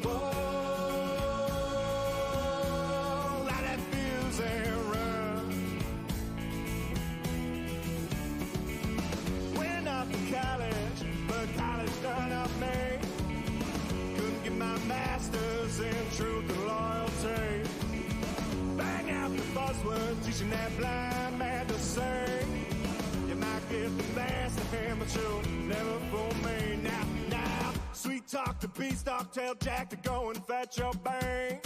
Whoa, light that fuse and run. Went off to college, but college done up me. Couldn't get my master's in truth and loyalty. Bang out the buzzword, teaching that blind man to sing. You might get the best of him, but you'll never fool me. Now, sweet talk to beanstalk, tell Jack to go and fetch your bang.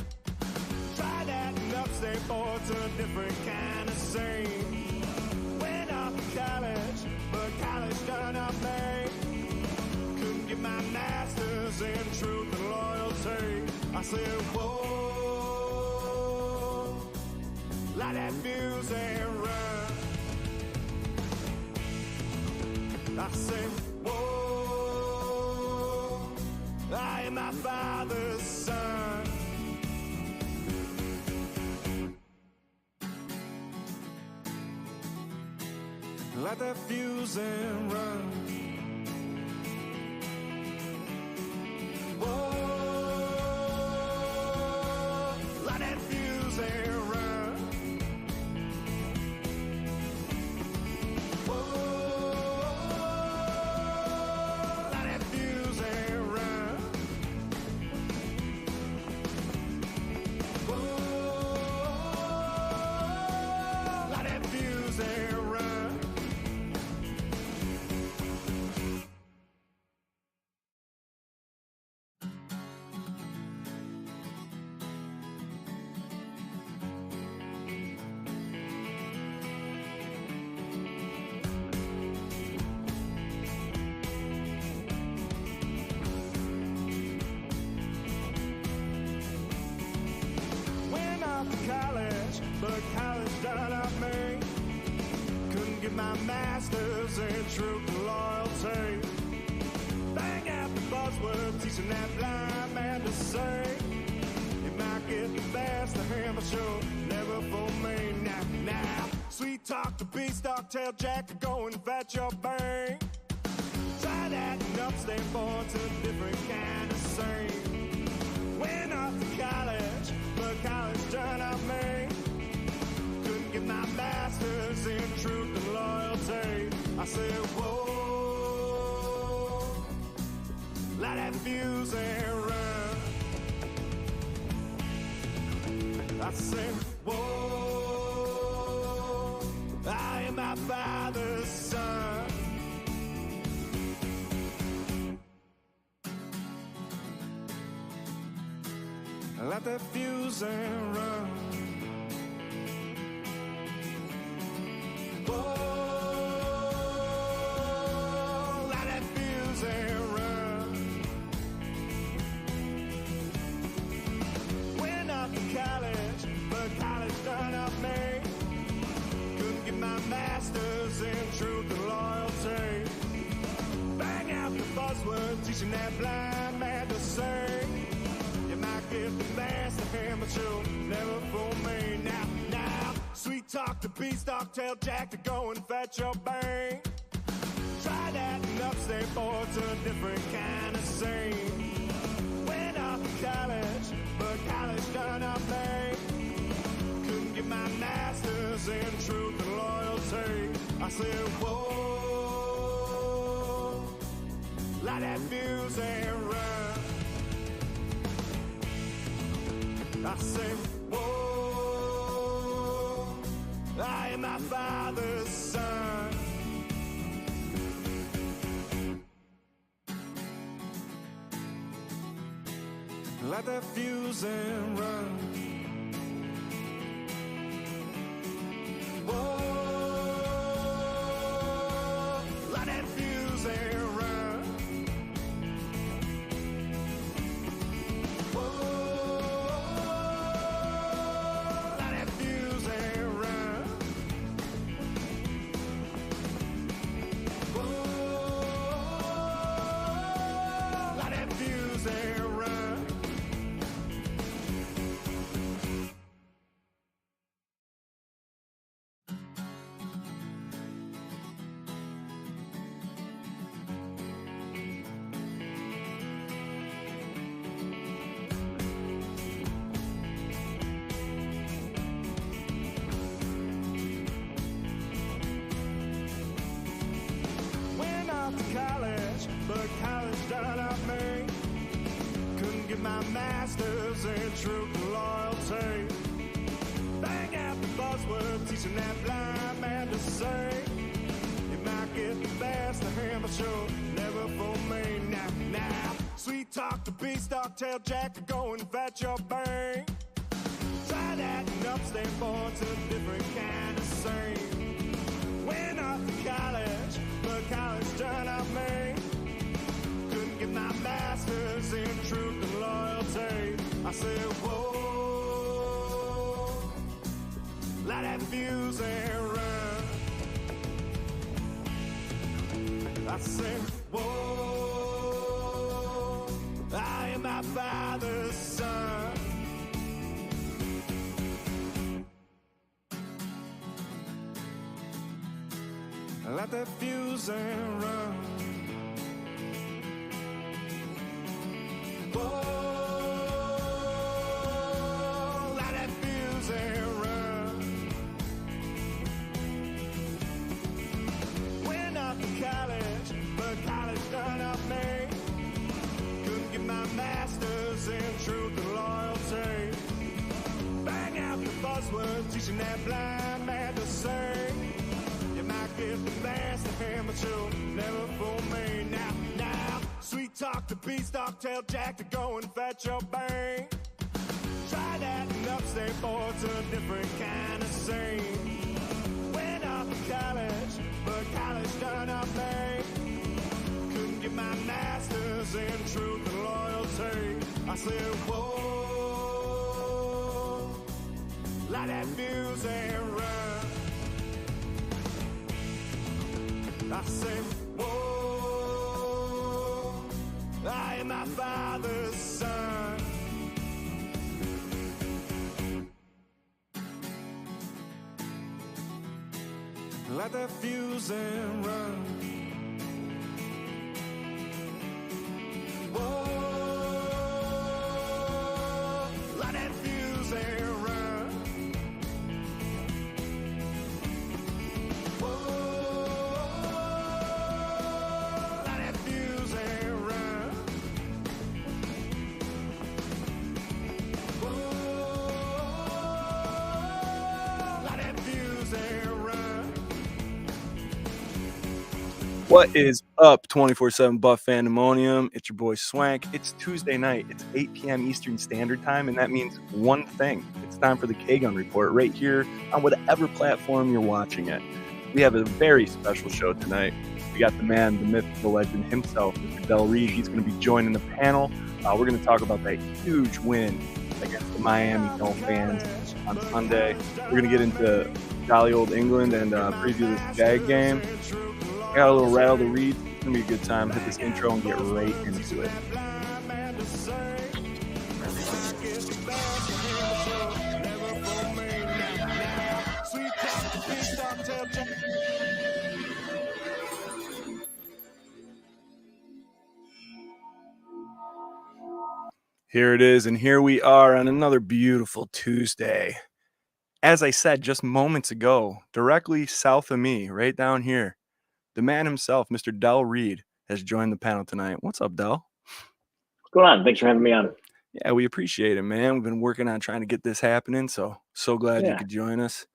Try that and upstate board's a different kind of scene. Went off to college, but college done up me. Couldn't get my master's in truth and loyalty. I said, whoa, light that fuse and run. I said, whoa, I am my father's son. Light that fuse and run. Whoa, light that fuse and run. Whoa, light that fuse and run. Whoa, light that fuse and run. But college done up me. Couldn't get my master's in truth and loyalty. Bang out the buzzword, teaching that blind man to sing. You might get the best of him, but you'll never fool me. Now, sweet talk to beanstalk, tell Jack to go and fetch your bang. Try that and upstate board's a different kind of scene. Went off to college, but college done up me. Couldn't get my master's in truth and loyalty. I said, whoa, light that fuse and run. I said, whoa, I am my father's son. Light that fuse and run. Whoa, light that fuse and run. Went off to college, but college done up me. Couldn't get my master's in truth and loyalty. Bang out the buzzword, teaching that blind man to sing. You might get the best of him, but you'll never fool me. Now, sweet talk to beanstalk, tell Jack to go and fetch your bang. Try that and upstate board's a different kind of scene. Went off to college, but college done up me. Couldn't get my master's in truth and loyalty. I said, whoa, light that fuse and run. I say, whoa, I am my father's son. Light that fuse and run. Whoa, light that fuse and run. Whoa, light that fuse and run. Whoa, light that fuse and run. amateur, never for me. Now, sweet talk to beanstalk, tell Jack to go and fetch your bank. Try that and upstate board's a different kind of scene. Went off to college, but college turned out me. Couldn't get my master's in truth and loyalty. I said, whoa, light that fuse and run. I said, whoa, I am my father's son. Light that fuse and run. Whoa, light that fuse and run. Went off to college, but college done up me. Couldn't get my master's in truth and loyalty. Bang out the buzzword, teaching that blind man to sing. You might get the best of him, but you'll never fool me. Now, sweet talk to beanstalk, tell Jack to go and fetch your bank. Try that and upstate board's a different kind of scene. Went off to college, but college done up me. Couldn't get my master's in truth and loyalty. I said, whoa, light that fuse and run. I said, whoa, I am my father's son. Light that fuse and run. Whoa, light that fuse and run. What is up, 24/7 Buff Fandemonium? It's your boy Swank. It's Tuesday night. It's 8 p.m. Eastern Standard Time, and that means one thing. It's time for the K-Gun Report right here on whatever platform you're watching it. We have a very special show tonight. We got the man, the myth, the legend himself, Mr. Del Reid. He's going to be joining the panel. We're going to talk about that huge win against the Miami Dolphins on Sunday. We're going to get into jolly old England and preview this Jag game. Got a little rattle to read. It's going to be a good time. Hit this intro and get right into it. Here it is, and here we are on another beautiful Tuesday. As I said just moments ago, directly south of me, right down here, the man himself, Mr. Del Reid, has joined the panel tonight. What's up, Del? What's going on? Thanks for having me on. Yeah, we appreciate it, man. We've been working on trying to get this happening, so glad you could join us.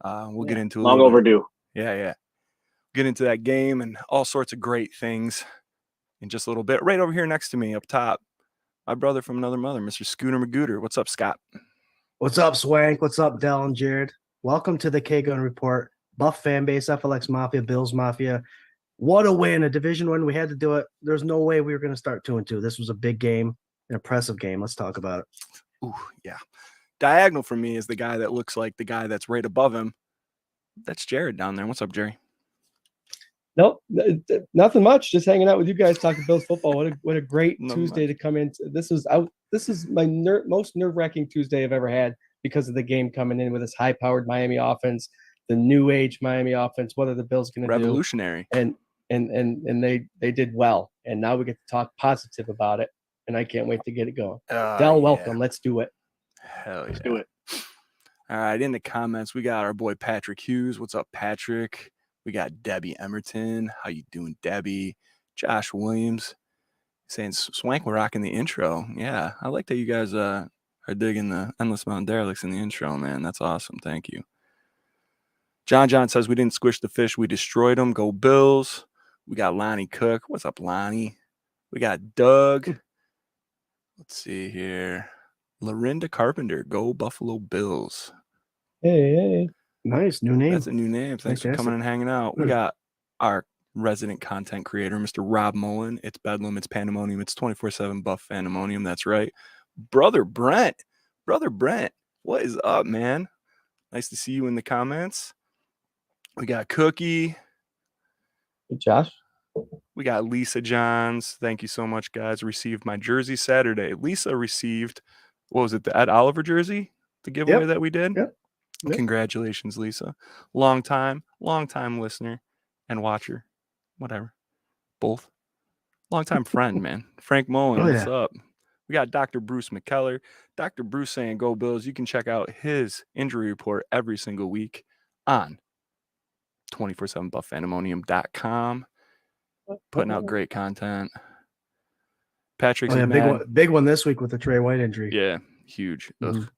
We'll get into long overdue. Yeah. Get into that game and all sorts of great things in just a little bit. Right over here next to me, up top, my brother from another mother, Mr. Scooter Magooter. What's up, Scott? What's up, Swank? What's up, Del and Jarrod? Welcome to the K-Gun Report. Buff fan base, FLX Mafia, Bills Mafia. What a win, a division win. We had to do it. There's no way we were going to start 2-2. This was a big game, an impressive game. Let's talk about it. Ooh, yeah. Diagonal for me is the guy that looks like the guy that's right above him. That's Jarrod down there. What's up, Jerry? Nope, nothing much. Just hanging out with you guys, talking Bills football. What a great Tuesday to come in. This is my most nerve-wracking Tuesday I've ever had because of the game coming in with this high-powered Miami offense, the new age Miami offense. What are the Bills going to do? Revolutionary. And they did well, and now we get to talk positive about it, and I can't wait to get it going. Del, welcome. Let's do it. Hell yeah. Let's do it. All right, in the comments, we got our boy Patrick Hughes. What's up, Patrick? We got Debbie Emerton. How you doing, Debbie? Josh Williams saying, Swank, we're rocking the intro. Yeah, I like that you guys are digging the Endless Mountain Derelicts in the intro, man. That's awesome. Thank you. John says, we didn't squish the fish. We destroyed them. Go Bills. We got Lonnie Cook. What's up, Lonnie? We got Doug. Let's see here. Lorinda Carpenter. Go Buffalo Bills. Hey. Nice new name. That's a new name. Thanks for coming and hanging out. We got our resident content creator, Mr. Rob Mullen. It's Bedlam. It's Pandemonium. It's 24/7 Buff Pandemonium. That's right. Brother Brent. What is up, man? Nice to see you in the comments. We got Cookie. Hey, Josh. We got Lisa Johns. Thank you so much, guys. Received my jersey Saturday. Lisa received, what was it, the Ed Oliver jersey? The giveaway that we did? Yep. Congratulations, Lisa. Long time listener and watcher. Whatever. Both. Long time friend, man. Frank Mullen, what's up? We got Dr. Bruce McKellar. Dr. Bruce saying go Bills. You can check out his injury report every single week on 247buffandemonium.com. Putting out great content. Patrick's big one this week with the Trey White injury. Yeah, huge. Ugh.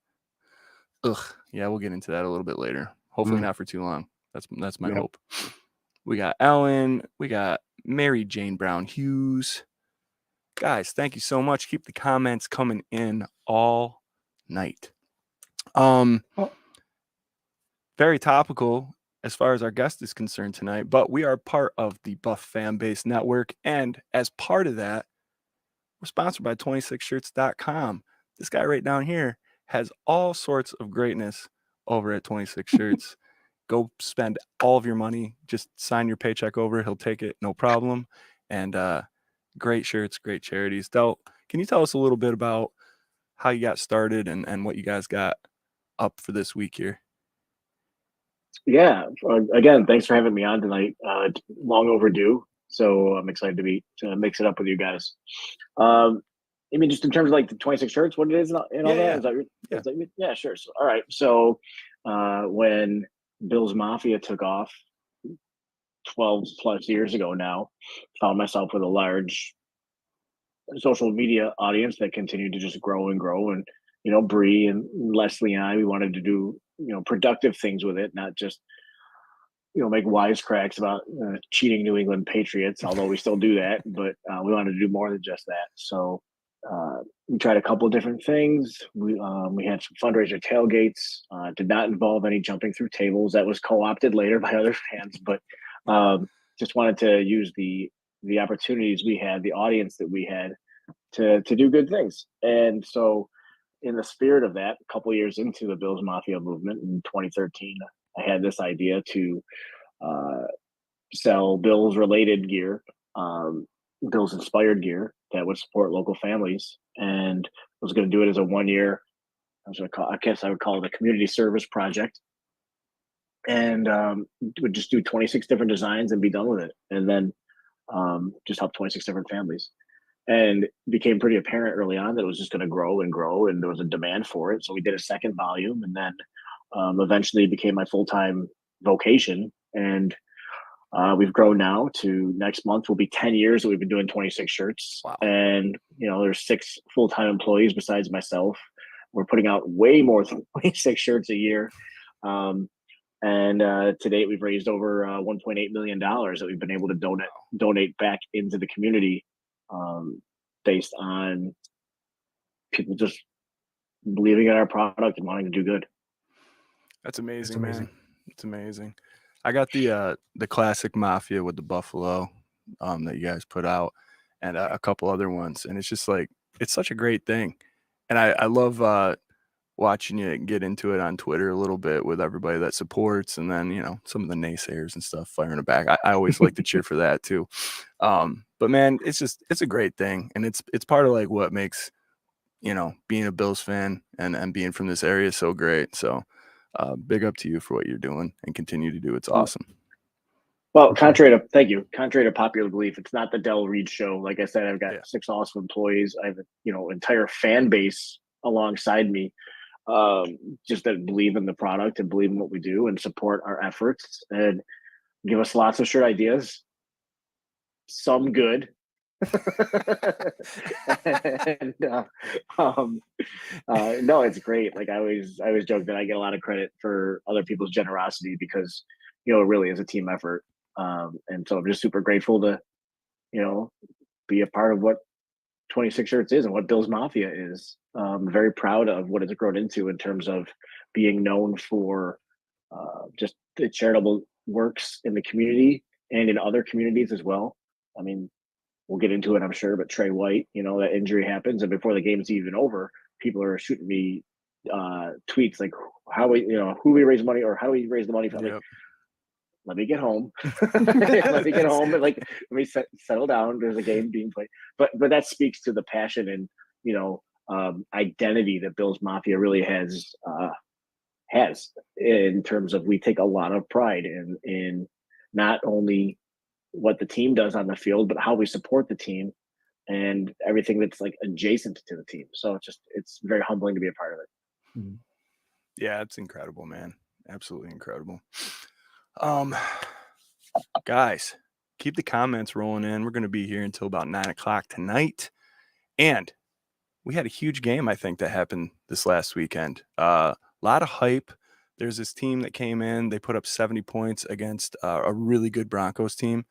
Yeah, we'll get into that a little bit later. Hopefully not for too long. That's my hope. We got Ellen. We got Mary Jane Brown Hughes. Guys, thank you so much. Keep the comments coming in all night. Very topical as far as our guest is concerned tonight, but we are part of the Buff Fan Base Network, and as part of that, we're sponsored by 26shirts.com. This guy right down here has all sorts of greatness over at 26 Shirts. Go spend all of your money. Just sign your paycheck over. He'll take it, no problem. And great shirts, great charities. Del, can you tell us a little bit about how you got started and what you guys got up for this week here? Yeah. Again, thanks for having me on tonight. Long overdue. So I'm excited to mix it up with you guys. I mean, just in terms of like the 26 shirts, what it is and all that? Yeah, sure. So, all right. So when Bill's Mafia took off 12 plus years ago now, found myself with a large social media audience that continued to just grow and grow. And, Bree and Leslie and I, we wanted to do, productive things with it, not just, make wisecracks about cheating New England Patriots, although we still do that, but we wanted to do more than just that. So we tried a couple of different things. We had some fundraiser tailgates, did not involve any jumping through tables. That was co-opted later by other fans, but just wanted to use the opportunities we had, the audience that we had to do good things. And so in the spirit of that, a couple of years into the Bills Mafia movement in 2013, I had this idea to sell Bills related gear, Bills inspired gear that would support local families. And I was going to do it as a 1 year, I guess I would call it a community service project. And would just do 26 different designs and be done with it. And then just help 26 different families. And it became pretty apparent early on that it was just going to grow and grow, and there was a demand for it. So we did a second volume, and then eventually it became my full-time vocation. And we've grown now to next month will be 10 years that we've been doing 26 shirts. Wow. And, there's 6 full-time employees besides myself. We're putting out way more than 26 shirts a year. And to date, we've raised over $1.8 million that we've been able to donate back into the community, based on people just believing in our product and wanting to do good. That's amazing, man. It's amazing. I got the classic Mafia with the buffalo that you guys put out, and a couple other ones, and it's just like it's such a great thing, and I love watching you get into it on Twitter a little bit with everybody that supports, and then some of the naysayers and stuff firing it back. I always like to cheer for that too. But man, it's a great thing, and it's part of like what makes being a Bills fan and being from this area so great. So big up to you for what you're doing and continue to do. It's awesome. Well, contrary to popular belief, it's not the Del Reid show. Like I said, I've got 6 awesome employees. I have entire fan base alongside me, just that believe in the product and believe in what we do and support our efforts and give us lots of shirt ideas. Some good. And, no, it's great. Like I always joke that I get a lot of credit for other people's generosity because it really is a team effort. And so I'm just super grateful to, be a part of what 26 Shirts is and what Bills Mafia is. Very proud of what it's grown into in terms of being known for just the charitable works in the community and in other communities as well. I mean, we'll get into it, I'm sure, but Trey White, that injury happens, and before the game's even over, people are shooting me tweets like who we raise money or how do we raise the money for. Yep. Like, let me get home. Let me get home and let me settle down. There's a game being played. But that speaks to the passion and identity that Bills Mafia really has in terms of we take a lot of pride in not only what the team does on the field, but how we support the team and everything that's like adjacent to the team. So it's very humbling to be a part of it. Yeah, it's incredible, man. Absolutely incredible. Guys, keep the comments rolling in. We're going to be here until about 9:00 tonight. And we had a huge game, I think, that happened this last weekend. A lot of hype. There's this team that came in. They put up 70 points against a really good Broncos team.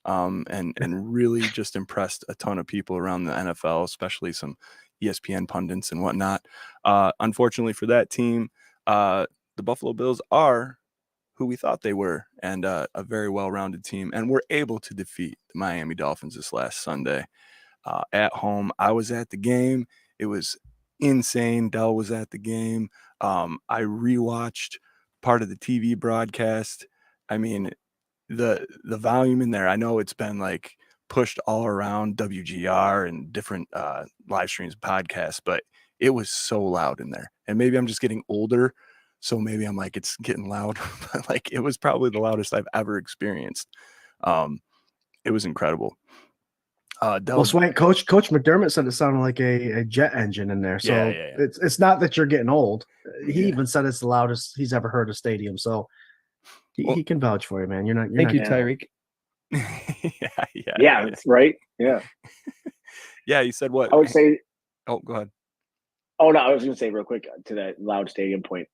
And really just impressed a ton of people around the NFL, especially some ESPN pundits and whatnot. Unfortunately for that team, the Buffalo Bills are who we thought they were, and a very well-rounded team, and were able to defeat the Miami Dolphins this last Sunday at home. I was at the game. It was insane. Dell was at the game. I rewatched part of the TV broadcast. I mean, the volume in there, I know it's been like pushed all around WGR and different live streams, podcasts, but it was so loud in there. And maybe I'm just getting older, so maybe I'm like, it's getting loud, but like it was probably the loudest I've ever experienced. It was incredible. Swank, Coach McDermott said it sounded like a jet engine in there. So yeah. It's not that you're getting old. He even said it's the loudest he's ever heard a stadium. So he can vouch for you, man. Thank you, Tyreek. Yeah, that's right. Yeah. Yeah, you said what? I would say. Oh, go ahead. Oh no, I was going to say real quick to that loud stadium point.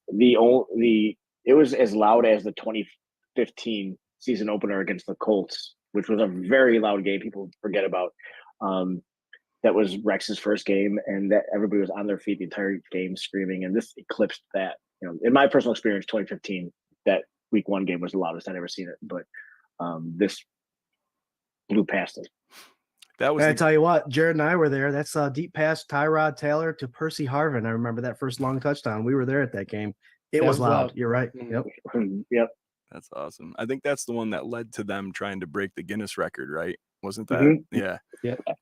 It was as loud as the 2015 season opener against the Colts, which was a very loud game. People forget about. That was Rex's first game, and that everybody was on their feet the entire game screaming. And this eclipsed that. In my personal experience, 2015, that week one game was the loudest I'd ever seen it. But this blew past it. I tell you what, Jarrod and I were there. That's a deep pass, Tyrod Taylor to Percy Harvin. I remember that first long touchdown. We were there at that game. It was loud. You're right. Yep. That's awesome. I think that's the one that led to them trying to break the Guinness record, right? Wasn't that? Mm-hmm. Yeah.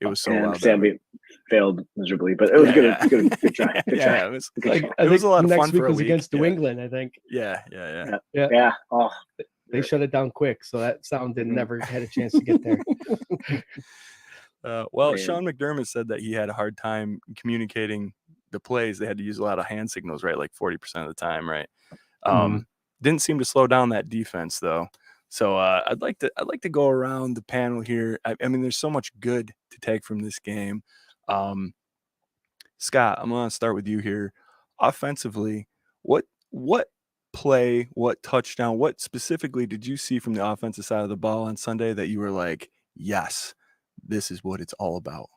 It was so and loud. Sadly, failed miserably, but it was good try. Good try. It was, it was a lot of fun for a week. Against New England, I think. Yeah. Oh, they shut it down quick, so that sound never had a chance to get there. Sean McDermott said that he had a hard time communicating the plays. They had to use a lot of hand signals, right? Like 40% of the time, right? Didn't seem to slow down that defense though. So I'd like to go around the panel here. I mean, there's so much good to take from this game. Scott, I'm going to start with you here. Offensively, what play, what touchdown, what specifically did you see from the offensive side of the ball on Sunday that you were like, yes, this is what it's all about?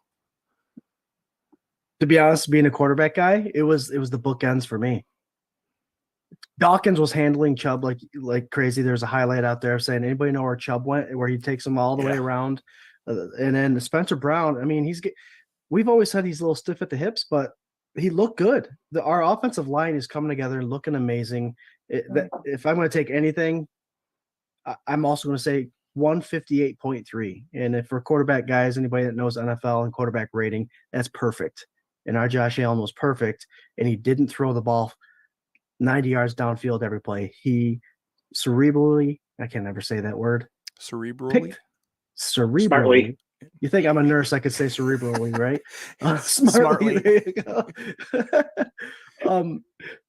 To be honest, being a quarterback guy, it was the bookends for me. Dawkins was handling Chubb like crazy. There's a highlight out there saying, anybody know where Chubb went, where he takes him all the way around? And then Spencer Brown, I mean, we've always said he's a little stiff at the hips, but he looked good. Our offensive line is coming together and looking amazing. If I'm going to take anything, I'm also going to say 158.3. And if for quarterback guys, anybody that knows NFL and quarterback rating, that's perfect. And our Josh Allen was perfect, and he didn't throw the ball 90 yards downfield every play. He cerebrally, I can never say that word. Cerebrally? Smartly. You think I'm a nurse, I could say cerebrally, right? Smartly. There you go.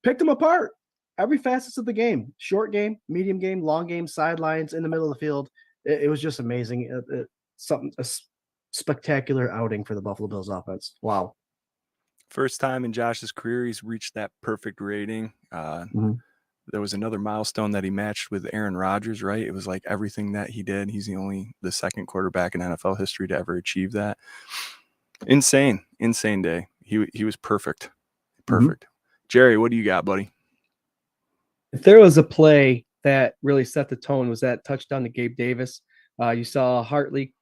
Picked them apart. Every facet of the game. Short game, medium game, long game, sidelines, in the middle of the field. It was just amazing. A spectacular outing for the Buffalo Bills offense. Wow. First time in Josh's career he's reached that perfect rating. there was another milestone that he matched with Aaron Rodgers, right? It was like everything that he did. He's the second quarterback in NFL history to ever achieve that. Insane day. He was perfect. Perfect. Jerry, what do you got, buddy? If there was a play that really set the tone, was that touchdown to Gabe Davis. You saw Hardy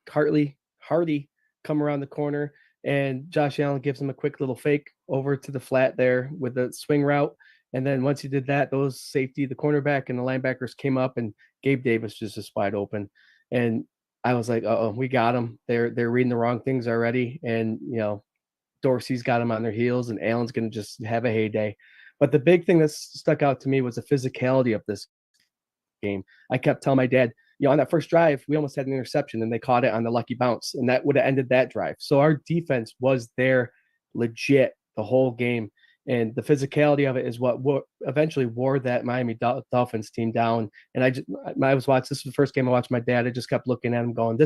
come around the corner, and Josh Allen gives him a quick little fake over to the flat there with the swing route. And then once he did that, those safety, the cornerback and the linebackers came up, and Gabe Davis just wide open. And I was like, oh, we got him. They're reading the wrong things already. And, Dorsey's got him on their heels, and Allen's going to just have a heyday. But the big thing that stuck out to me was the physicality of this game. I kept telling my dad, on that first drive, we almost had an interception, and they caught it on the lucky bounce, and that would have ended that drive. So our defense was there legit the whole game. And the physicality of it is what eventually wore that Miami Dolphins team down. And I was watching, this was the first game I watched my dad. I just kept looking at him going,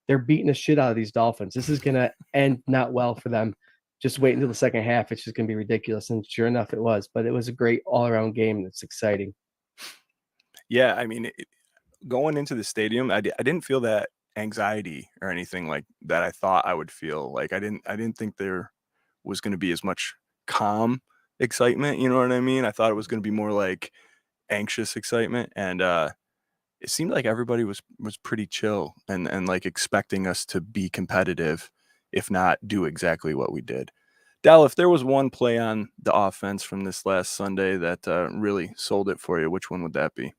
they're beating the shit out of these Dolphins. This is going to end not well for them. Just wait until the second half. It's just going to be ridiculous. And sure enough, it was. But it was a great all-around game. It's exciting. Yeah, I mean, going into the stadium, I didn't feel that anxiety or anything like that I thought I would feel. Like I didn't think there was going to be as much calm excitement, you know what I mean? I thought it was going to be more like anxious excitement, and it seemed like everybody was pretty chill and like expecting us to be competitive, if not do exactly what we did. Dal, if there was one play on the offense from this last Sunday that really sold it for you, which one would that be?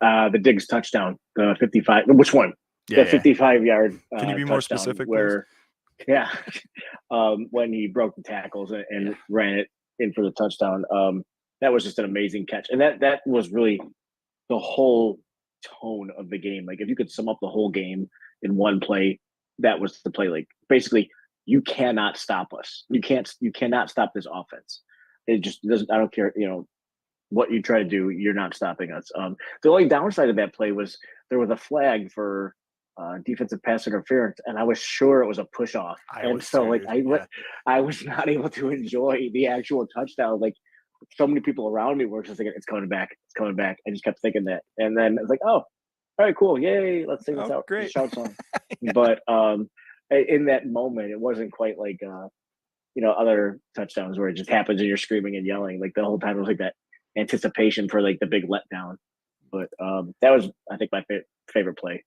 The Diggs touchdown, the 55. Which one? Yeah, the 55-yard. Can you be more specific? Where, when he broke the tackles and ran it in for the touchdown. That was just an amazing catch, and that was really the whole tone of the game. Like if you could sum up the whole game in one play, that was the play. Like basically, you cannot stop us. You cannot stop this offense. It just doesn't. I don't care. What you try to do, you're not stopping us. The only downside of that play was there was a flag for defensive pass interference, and I was sure it was a push off. I was not able to enjoy the actual touchdown. Like so many people around me were just thinking, it's coming back. I just kept thinking that. And then it's like, oh, all right, cool. Yay. Let's sing this out. Great. Shout song. Yeah. But in that moment, it wasn't quite like, other touchdowns where it just happens and you're screaming and yelling. Like the whole time it was like that anticipation for like the big letdown. But that was, I think, my favorite play.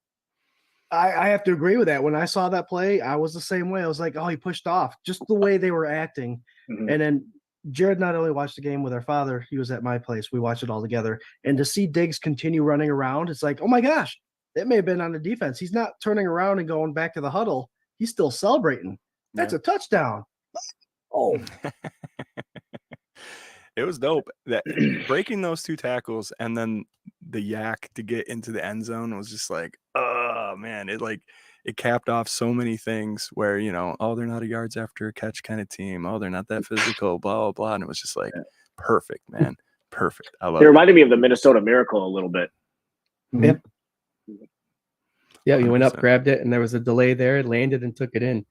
I have to agree with that. When I saw that play, I was the same way. I was like, oh, he pushed off. Just the way they were acting. Mm-hmm. And then Jarrod not only watched the game with our father, he was at my place. We watched it all together. And to see Diggs continue running around, it's like, oh my gosh, it may have been on the defense. He's not turning around and going back to the huddle. He's still celebrating. That's a touchdown. Oh. It was dope. That breaking those two tackles and then the yak to get into the end zone was just like, oh man, it capped off so many things where, they're not a yards after a catch kind of team. Oh, they're not that physical, blah, blah, blah. And it was just like perfect, man. Perfect. I love it. It reminded me of the Minnesota Miracle a little bit. Yep. Yeah, he went up, grabbed it, and there was a delay there, landed and took it in. Yeah.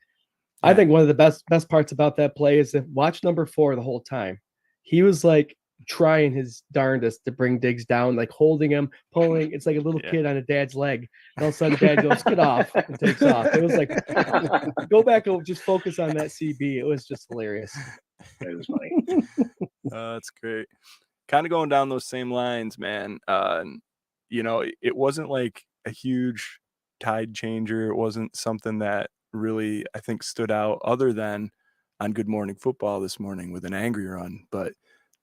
I think one of the best parts about that play is that watch number 4 the whole time. He was like trying his darndest to bring Diggs down, like holding him, pulling. It's like a little kid on a dad's leg. And all of a sudden, dad goes, "Get off," and takes off. It was like, go back and just focus on that CB. It was just hilarious. It was funny. That's great. Kind of going down those same lines, man. It wasn't like a huge tide changer. It wasn't something that really, I think, stood out other than on Good Morning Football this morning with an angry run. But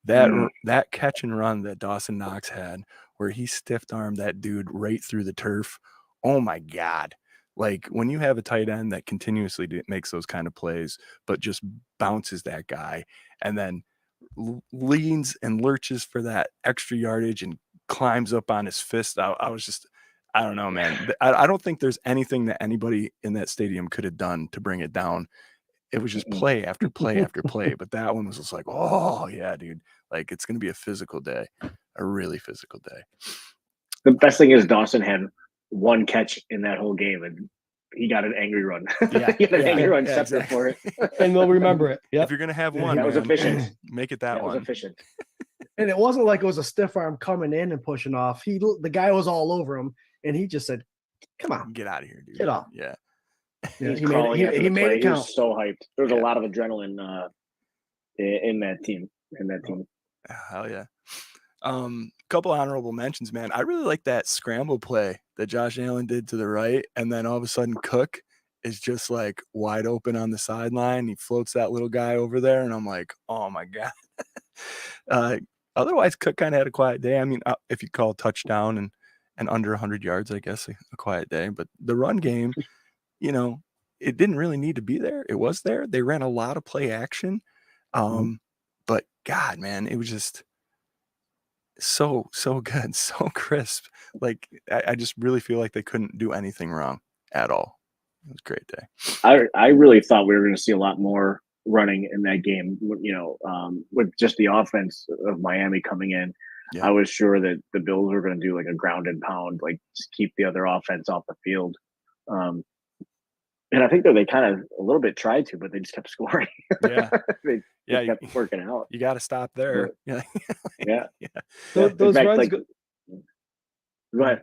that catch and run that Dawson Knox had where he stiff armed that dude right through the turf. Oh my God. Like when you have a tight end that continuously makes those kind of plays, but just bounces that guy and then leans and lurches for that extra yardage and climbs up on his fist. I was just, I don't know, man. I don't think there's anything that anybody in that stadium could have done to bring it down. It was just play after play after play. But that one was just like, oh, yeah, dude. Like, it's going to be a physical day, a really physical day. The best thing is Dawson had one catch in that whole game, and he got an angry run. Yeah, he got an angry run separate for it. And we'll remember it. Yep. If you're going to have one, that was efficient. Make it that one. Was efficient. And it wasn't like it was a stiff arm coming in and pushing off. The guy was all over him, and he just said, "Come on, Get out of here, dude. get off." Yeah. Yeah, He's crawling after he the made play. it He count. was so hyped. There was Yeah. a lot of adrenaline in that team. Hell yeah. Couple honorable mentions, man. I really like that scramble play that Josh Allen did to the right, and then all of a sudden Cook is just like wide open on the sideline. He floats that little guy over there, and I'm like, oh my god. Otherwise, Cook kind of had a quiet day. I mean, if you call touchdown and under 100 yards, I guess a quiet day. But the run game, you know, it didn't really need to be there. It was there. They ran a lot of play action. But God, man, it was just so good, so crisp. Like I just really feel like they couldn't do anything wrong at all. It was a great day. I really thought we were going to see a lot more running in that game. With just the offense of Miami coming in, Yeah. I was sure that the Bills were going to do like a ground and pound, like just keep the other offense off the field. And I think that they kind of a little bit tried to, but they just kept scoring. Yeah. they kept working out. You got to stop there. Yeah. Yeah. Those fact, runs. Go ahead.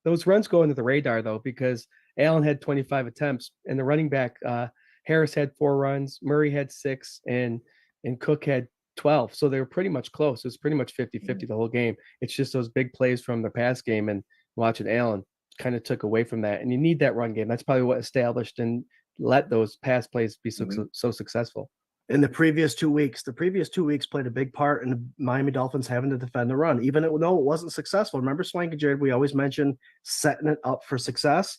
Those runs go into the radar though, because Allen had 25 attempts, and the running back Harris had 4 runs, Murray had 6, and Cook had 12. So they were pretty much close. It was pretty much 50-50 the whole game. It's just those big plays from the pass game, and watching Allen kind of took away from that. And you need that run game. That's probably what established and let those pass plays be so successful. In the previous 2 weeks, played a big part in the Miami Dolphins having to defend the run, even though it wasn't successful. Remember, Swank and Jarrod, we always mentioned setting it up for success.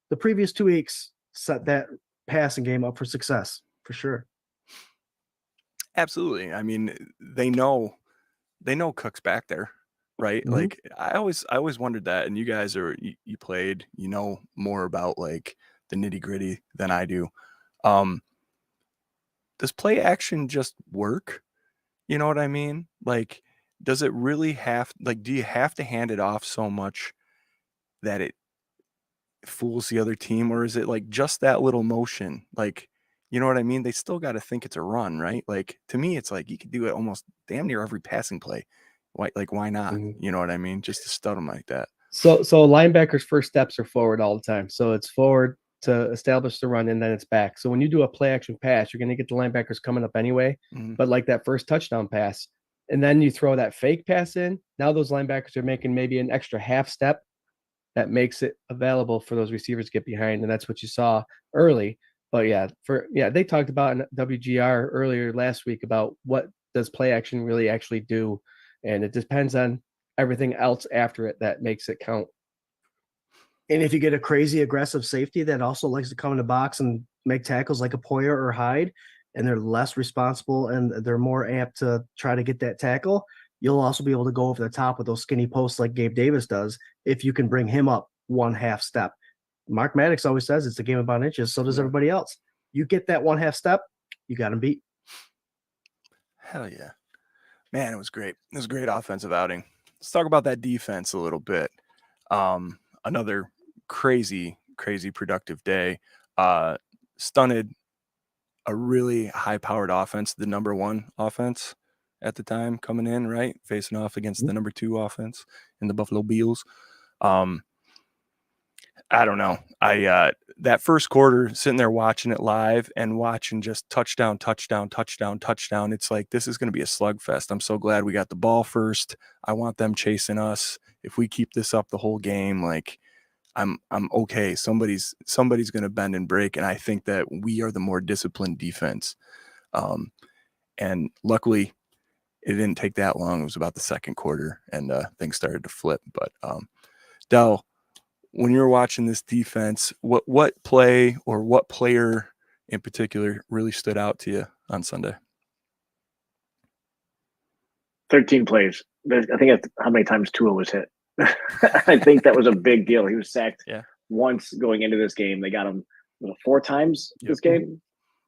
The previous 2 weeks set that passing game up for success, for sure. Absolutely. I mean, they know Cook's back there, right? Mhm. Like I always wondered that, and you guys you played, more about like the nitty-gritty than I do. Does play action just work? You know what I mean? Like, does it really do you have to hand it off so much that it fools the other team, or is it like just that little motion? Like, you know what I mean? They still got to think it's a run, right? Like, to me, it's like you could do it almost damn near every passing play. Why not? You know what I mean? Just to stud them like that. So linebackers' first steps are forward all the time. So it's forward to establish the run, and then it's back. So when you do a play action pass, you're going to get the linebackers coming up anyway. But like that first touchdown pass, and then you throw that fake pass in, now those linebackers are making maybe an extra half step that makes it available for those receivers to get behind. And that's what you saw early. But they talked about in WGR earlier last week about what does play action really actually do. And it depends on everything else after it that makes it count. And if you get a crazy aggressive safety that also likes to come in the box and make tackles like a Poyer or Hyde, and they're less responsible and they're more apt to try to get that tackle, you'll also be able to go over the top with those skinny posts like Gabe Davis does if you can bring him up one half step. Mark Maddox always says it's a game about inches. So does everybody else. You get that one half step, you got him beat. Hell yeah. Man, it was great. It was a great offensive outing. Let's talk about that defense a little bit. Another crazy productive day. Stunted a really high-powered offense, the number 1 offense at the time coming in, right? Facing off against the number 2 offense in the Buffalo Bills. I don't know. That first quarter, sitting there watching it live and watching just touchdown. It's like, this is going to be a slugfest. I'm so glad we got the ball first. I want them chasing us. If we keep this up the whole game, like I'm okay. Somebody's going to bend and break. And I think that we are the more disciplined defense. And luckily it didn't take that long. It was about the second quarter and things started to flip. But Del, when you're watching this defense, what play or what player in particular really stood out to you on Sunday? 13 plays. I think that's how many times Tua was hit. I think that was a big deal. He was sacked once going into this game. They got him 4 times this game,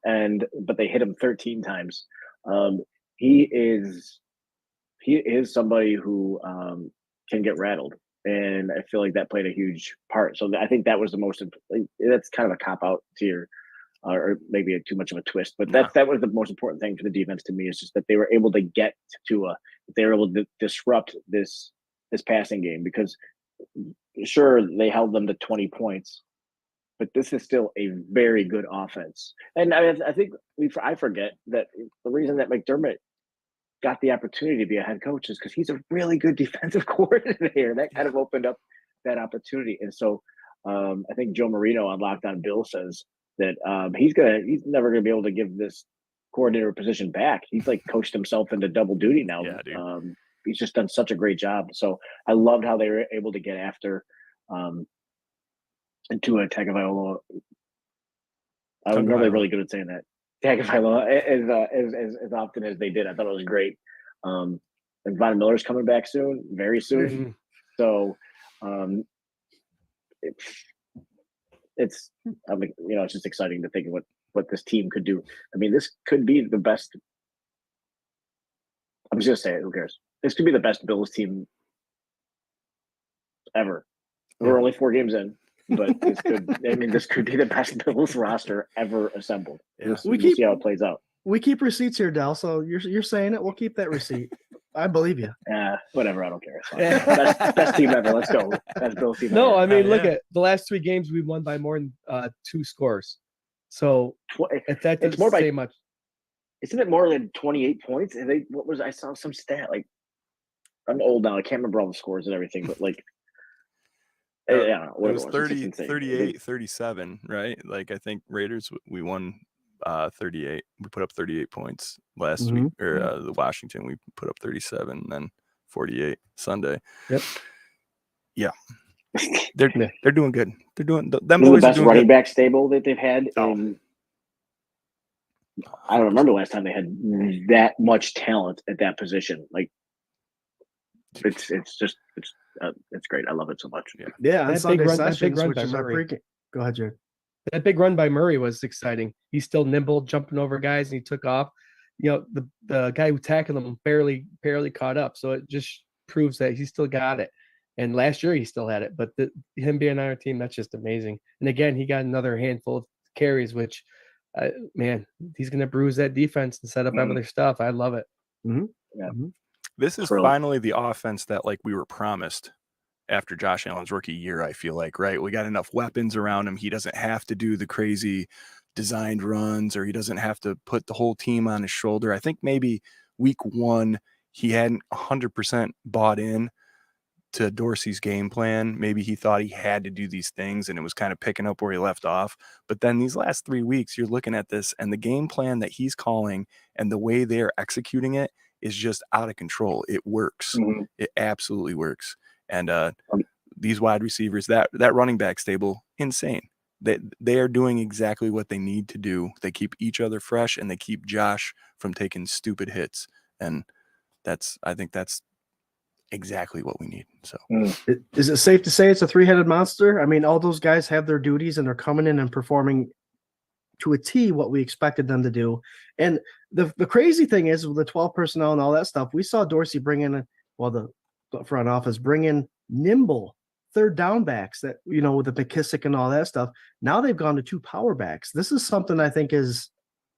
but they hit him 13 times. He is somebody who can get rattled. And I feel like that played a huge part. So I think that was the most. That's kind of a cop out to or maybe too much of a twist. But that was the most important thing for the defense to me, is just that they were able to get to they were able to disrupt this passing game, because sure, they held them to 20 points, but this is still a very good offense. And I think I forget that the reason that McDermott got the opportunity to be a head coach is because he's a really good defensive coordinator. That kind of opened up that opportunity. And so I think Joe Marino on Locked On Bill says that he's never gonna be able to give this coordinator position back. He's like coached himself into double duty now. Yeah, dude. He's just done such a great job. So I loved how they were able to get after Tua Tagovailoa. I'm normally really good at saying that. Tagovailoa as often as they did. I thought it was great. And Von Miller's coming back soon, very soon. Mm-hmm. So it's just exciting to think of what this team could do. I mean, this could be the best. I'm just gonna say it. Who cares? This could be the best Bills team ever. We're only 4 games in, but this could be the best Bills roster ever assembled. Yeah. We'll see how it plays out. We keep receipts here, Del. So you're saying it. We'll keep that receipt. I believe you. Whatever. I don't care. It's fine. Best team ever. Let's go. Best Bills team No, ever. I mean, look at the last 3 games we've won by more than 2 scores. So if that doesn't say much. Isn't it more than 28 points? And I saw some stat, like, I'm old now. I can't remember all the scores and everything, but like, I don't know. It was 30, 38, 37, right? Like, I think Raiders, we won 38. We put up 38 points last week, or the Washington, we put up 37, and then 48 Sunday. Yep. Yeah. They're doing good. They're doing them. This is the best running back stable that they've had. I don't remember the last time they had that much talent at that position. Like, it's great. I love it so much. Yeah. That big run by Murray. Go ahead, Jared. That big run by Murray was exciting. He's still nimble, jumping over guys, and he took off. The guy who tackled him barely caught up. So it just proves that he still got it. And last year he still had it. But him being on our team, that's just amazing. And again, he got another handful of carries, which, man, he's going to bruise that defense and set up other stuff. I love it. Mm-hmm. Yeah. Mm-hmm. This is finally the offense that, like, we were promised after Josh Allen's rookie year, I feel like, right? We got enough weapons around him. He doesn't have to do the crazy designed runs, or he doesn't have to put the whole team on his shoulder. I think maybe week 1, he hadn't 100% bought in to Dorsey's game plan. Maybe he thought he had to do these things, and it was kind of picking up where he left off. But then these last 3 weeks, you're looking at this, and the game plan that he's calling and the way they are executing it is just out of control. It works. Mm-hmm. It absolutely works. And these wide receivers, that running back stable, insane. They are doing exactly what they need to do. They keep each other fresh, and they keep Josh from taking stupid hits. And I think that's exactly what we need. So is it safe to say it's a 3-headed monster? I mean, all those guys have their duties, and they're coming in and performing to a T what we expected them to do. And the crazy thing is, with the 12 personnel and all that stuff, we saw Dorsey bring in the front office bring in nimble third down backs that, with the McKissick and all that stuff. Now they've gone to 2 power backs. This is something I think is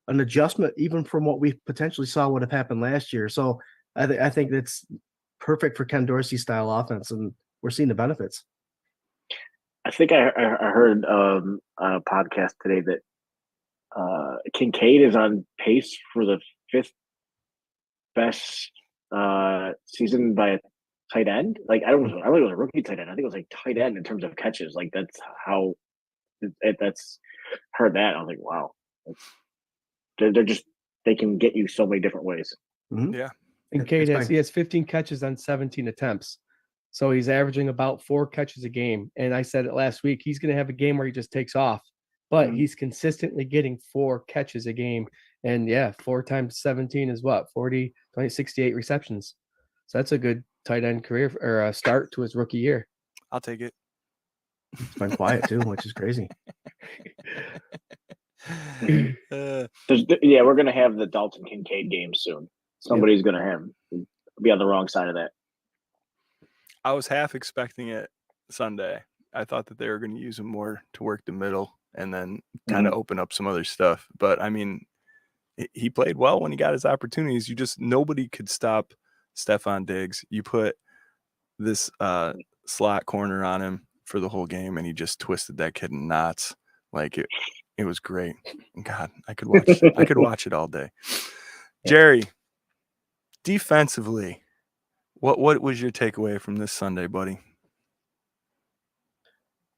an adjustment even from what we potentially saw would have happened last year. So I think that's perfect for Ken Dorsey style offense, and we're seeing the benefits. I think I heard a podcast today that Kincaid is on pace for the 5th best season by a tight end. Like, I don't think it was a rookie tight end. I think it was like tight end in terms of catches. Like, that's how that's heard that. I was like, wow. They can get you so many different ways. Mm-hmm. Yeah. Kincaid has 15 catches on 17 attempts. So he's averaging about 4 catches a game. And I said it last week, he's going to have a game where he just takes off, but he's consistently getting 4 catches a game. And 4 times 17 is what? 40, 20, 68 receptions. So that's a good tight end career, or a start to his rookie year. I'll take it. It's been quiet too, which is crazy. We're going to have the Dalton Kincaid game soon. Somebody's going to be on the wrong side of that. I was half expecting it Sunday. I thought that they were going to use him more to work the middle, and then kind of open up some other stuff. But I mean, he played well when he got his opportunities. Nobody could stop Stephon Diggs. You put this slot corner on him for the whole game, and he just twisted that kid in knots. Like it was great. God, I could watch it all day. Jerry, defensively, what was your takeaway from this Sunday, buddy?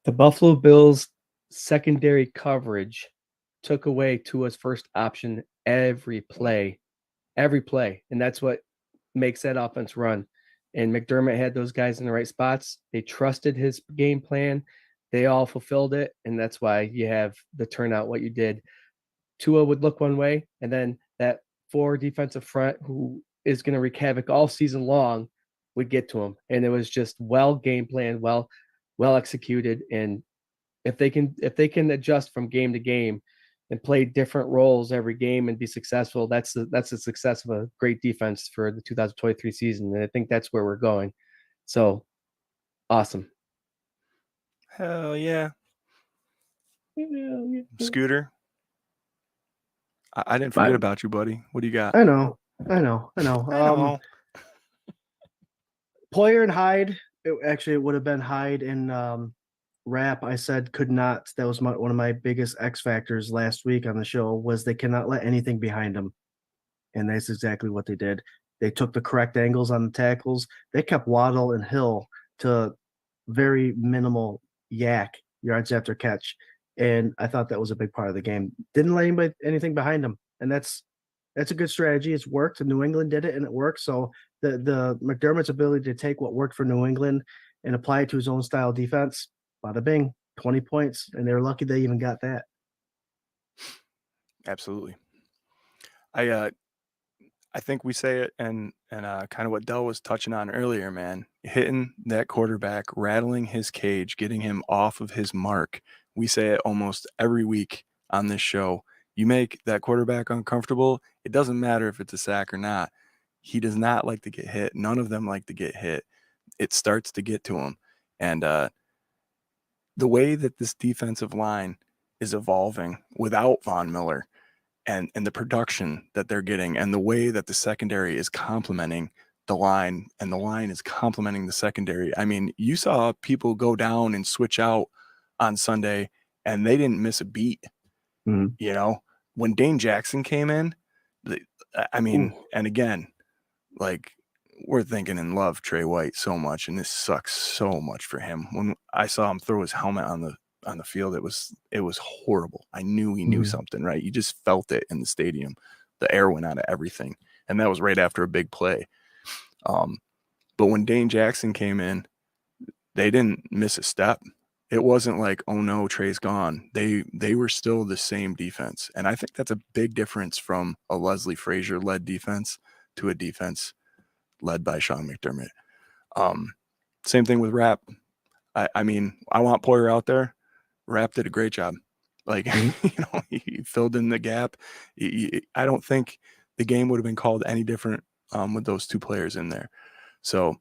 The Buffalo Bills secondary coverage took away Tua's first option every play, and that's what makes that offense run. And McDermott had those guys in the right spots. They trusted his game plan. They all fulfilled it, and that's why you have the turnout what you did. Tua would look one way, and then that 4 defensive front who is going to wreak havoc all season long would get to him. And it was just well game planned, well executed. And if they can adjust from game to game and play different roles every game and be successful, that's the success of a great defense for the 2023 season. And I think that's where we're going. So awesome. Hell yeah. Scooter, I didn't forget about you, buddy. What do you got? I know. Poyer and Hyde. It would have been Hyde and Rap. I said could not. That was one of my biggest X factors last week on the show, was they cannot let anything behind them, and that's exactly what they did. They took the correct angles on the tackles. They kept Waddle and Hill to very minimal yards after catch, and I thought that was a big part of the game. Didn't let anything behind them, and that's a good strategy. It's worked. New England did it, and it worked. So the McDermott's ability to take what worked for New England and apply it to his own style defense, bada bing, 20 points, and they're lucky they even got that. Absolutely. I think we say it, and kind of what Dell was touching on earlier, man. Hitting that quarterback, rattling his cage, getting him off of his mark. We say it almost every week on this show. You make that quarterback uncomfortable, it doesn't matter if it's a sack or not. He does not like to get hit. None of them like to get hit. It starts to get to him. And the way that this defensive line is evolving without Von Miller, and the production that they're getting, and the way that the secondary is complementing the line, and the line is complementing the secondary. I mean, you saw people go down and switch out on Sunday, and they didn't miss a beat. Mm-hmm. You know, when Dane Jackson came in, and again, like, we're thinking and love Trey White so much, and this sucks so much for him. When I saw him throw his helmet on the field, it was horrible. I knew he knew something, right? You just felt it in the stadium. The air went out of everything, and that was right after a big play. But when Dane Jackson came in, they didn't miss a step. It wasn't like, oh no, Trey's gone. They were still the same defense, and I think that's a big difference from a Leslie Frazier led defense to a defense led by Sean McDermott. Same thing with Rapp. I mean, I want Poyer out there. Rapp did a great job. Like, he filled in the gap. I don't think the game would have been called any different with those two players in there. So,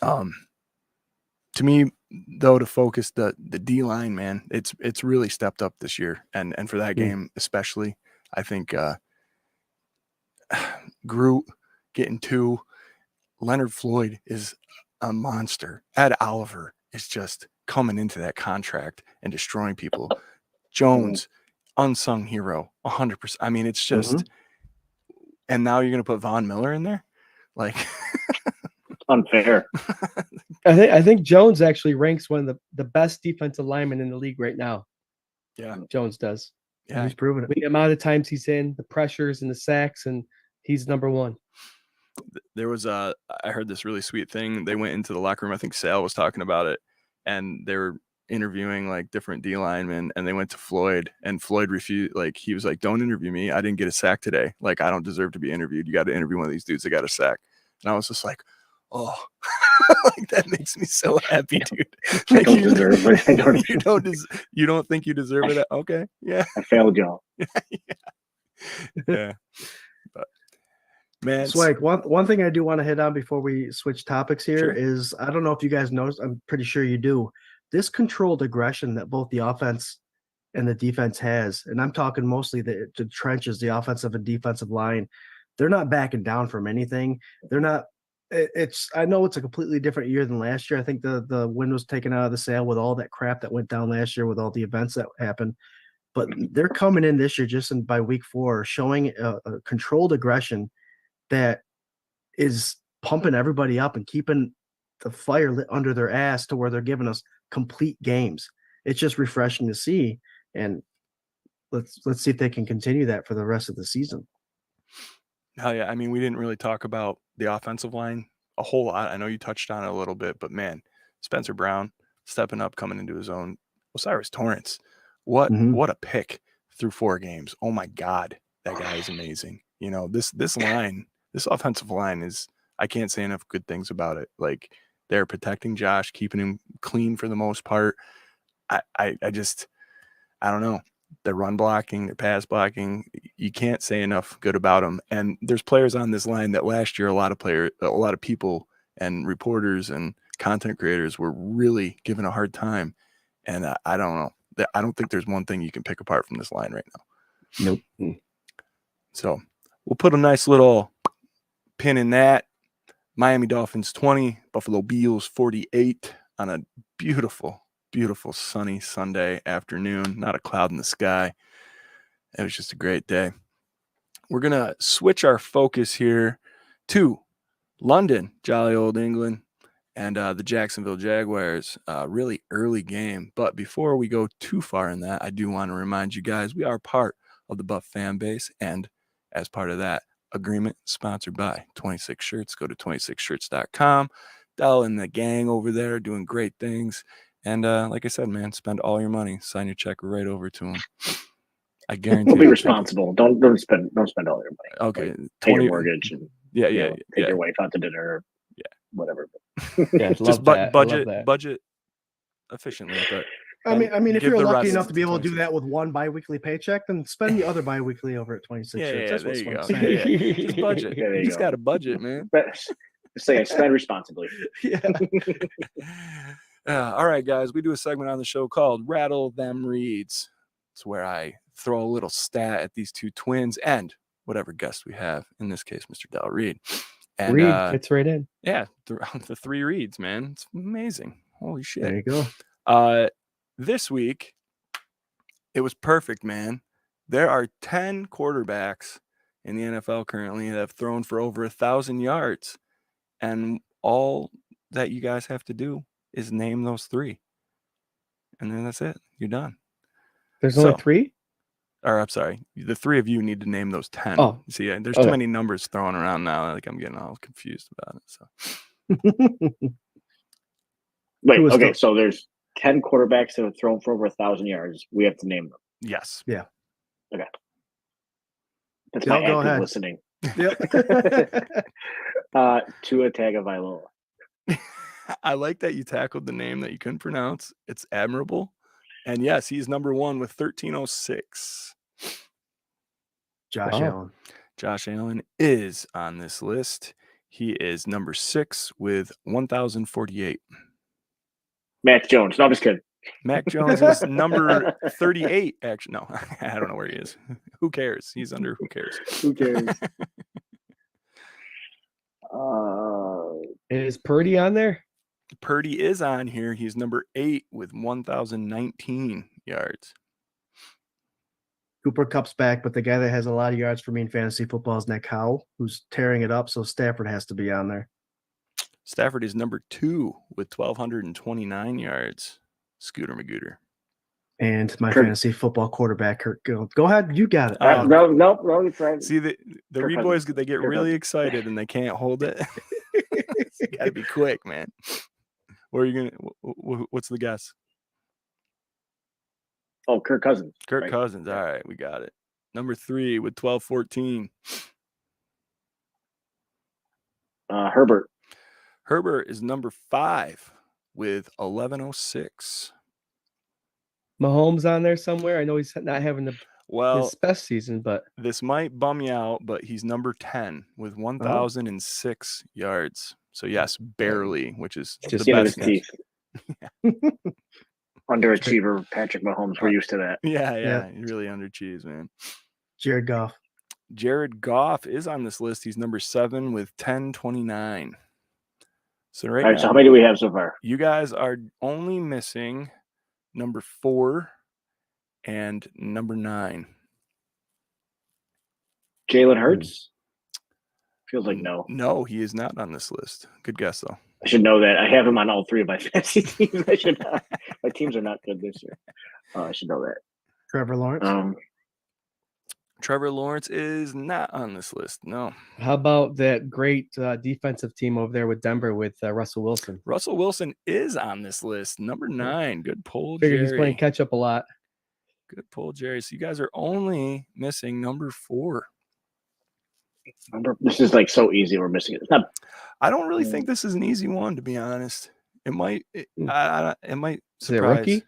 to me, though, to focus the D-line, man, it's really stepped up this year. And for that game especially, I think Groot getting 2, Leonard Floyd is a monster. Ed Oliver is just coming into that contract and destroying people. Jones, unsung hero, 100%. I mean, it's just, and now you're going to put Von Miller in there? Like, unfair. I think Jones actually ranks one of the best defensive linemen in the league right now. Yeah. Jones does. Yeah, he's proven it. The amount of times he's in, the pressures and the sacks, and he's number one. There was I heard this really sweet thing. They went into the locker room. I think Sal was talking about it, and they were interviewing like different D linemen, and they went to Floyd, and Floyd refused. Like, he was like, "Don't interview me. I didn't get a sack today. Like, I don't deserve to be interviewed. You got to interview one of these dudes that got a sack." And I was just like, "Oh, like, that makes me so happy, dude." Like, don't deserve it. You don't think you deserve it? Okay, yeah. I failed y'all. Yeah. But, man, Swank, one thing I do want to hit on before we switch topics here is, I don't know if you guys noticed, I'm pretty sure you do, this controlled aggression that both the offense and the defense has, and I'm talking mostly the trenches, the offensive and defensive line, they're not backing down from anything. They're not. I know it's a completely different year than last year. I think the wind was taken out of the sail with all that crap that went down last year with all the events that happened. But they're coming in this year by week 4, showing a controlled aggression that is pumping everybody up and keeping the fire lit under their ass to where they're giving us complete games. It's just refreshing to see, and let's see if they can continue that for the rest of the season. Hell yeah. I mean, we didn't really talk about the offensive line a whole lot. I know you touched on it a little bit, but man, Spencer Brown stepping up, coming into his own. Osiris Torrance, what a pick through 4 games. Oh my God, that guy is amazing. You know, this line, this offensive line is, I can't say enough good things about it. Like, they're protecting Josh, keeping him clean for the most part. I don't know. Their run blocking, their pass blocking, you can't say enough good about them. And there's players on this line that last year a lot of people and reporters and content creators were really giving a hard time. And I don't know. I don't think there's one thing you can pick apart from this line right now. Nope. So we'll put a nice little pin in that. Miami Dolphins 20, Buffalo Bills 48 on a beautiful sunny Sunday afternoon. Not a cloud in the sky. It was just a great day. We're going to switch our focus here to London, jolly old England, and the Jacksonville Jaguars. Really early game. But before we go too far in that, I do want to remind you guys, we are part of the Buff fan base. And as part of that agreement, sponsored by 26 Shirts. Go to 26shirts.com. Dell and the gang over there doing great things. And like I said, man, spend all your money. Sign your check right over to them. I guarantee. We'll be responsible. Don't spend all your money. Okay, like, pay your mortgage and take your wife out to dinner. Yeah, whatever. Yeah, just budget efficiently. But I mean, if you're lucky enough to be able to do that with one biweekly paycheck, then spend the other biweekly over at 26 Shirts. That's there what you go. Swank's saying. Just budget. You just got a budget, man. Just saying, spend responsibly. Yeah. All right, guys. We do a segment on the show called Rattle Them Reads. It's where I throw a little stat at these two twins and whatever guest we have. In this case, Mr. Del Reid. And Reid fits right in. Yeah, the 3 reads, man. It's amazing. Holy shit. There you go. This week, it was perfect, man. There are 10 quarterbacks in the NFL currently that have thrown for over 1,000 yards. And all that you guys have to do is name those 3. And then that's it. You're done. There's only 3? Or I'm sorry. The 3 of you need to name those 10. Oh. See, there's too many numbers thrown around now. Like, I'm getting all confused about it. So Wait, okay, so there's 10 quarterbacks that have thrown for over 1,000 yards. We have to name them. Yes. Yeah. Okay. That's Del, my go active ahead. listening. Yep. Tua Tagovailoa. I like that you tackled the name that you couldn't pronounce. It's admirable. And yes, he's number 1 with 1,306. Josh Allen. Josh Allen is on this list. He is number 6 with 1,048. Mac Jones. No, I'm just kidding. Mac Jones is number 38. Actually, no, I don't know where he is. Who cares? He's under who cares? Who cares? Is Purdy on there? Purdy is on here. He's number 8 with 1,019 yards. Cooper Kupp's back, but the guy that has a lot of yards for me in fantasy football is Nick Howell, who's tearing it up. So Stafford has to be on there. Stafford is number 2 with 1,229 yards. Scooter Magooter. And my fantasy football quarterback, Kirk. Go ahead. You got it. No. See, the Reid boys, they get really excited and they can't hold it. You got to be quick, man. Where are you going to – what's the guess? Oh, Kirk Cousins. Kirk Cousins. All right, we got it. Number 3 with 1,214. Herbert. Herbert is number 5 with 1,106. Mahomes on there somewhere. I know he's not having his best season, but this might bum you out, but he's number 10 with 1,006 yards. So yes, barely, which is just the best. Teeth. Underachiever Patrick Mahomes. We're used to that. Yeah. He really underachieved, man. Jared Goff. Jared Goff is on this list. He's number 7 with 1029. So right All right, now, so how many do we have so far? you guys are only missing number 4 and number 9. Jalen Hurts? Feels like no. No, he is not on this list. Good guess, though. I should know that. I have him on all 3 of my fantasy teams. I should not. My teams are not good this year. I should know that. Trevor Lawrence. Trevor Lawrence is not on this list. No. How about that great defensive team over there with Denver with Russell Wilson? Russell Wilson is on this list. Number 9. Good pull, Figure Jerry. he's playing catch up a lot. Good pull, Jerry. So you guys are only missing number 4. This is like so easy. We're missing it. It's not. I don't really think this is an easy one, to be honest. It might. It might Is it a surprise. rookie?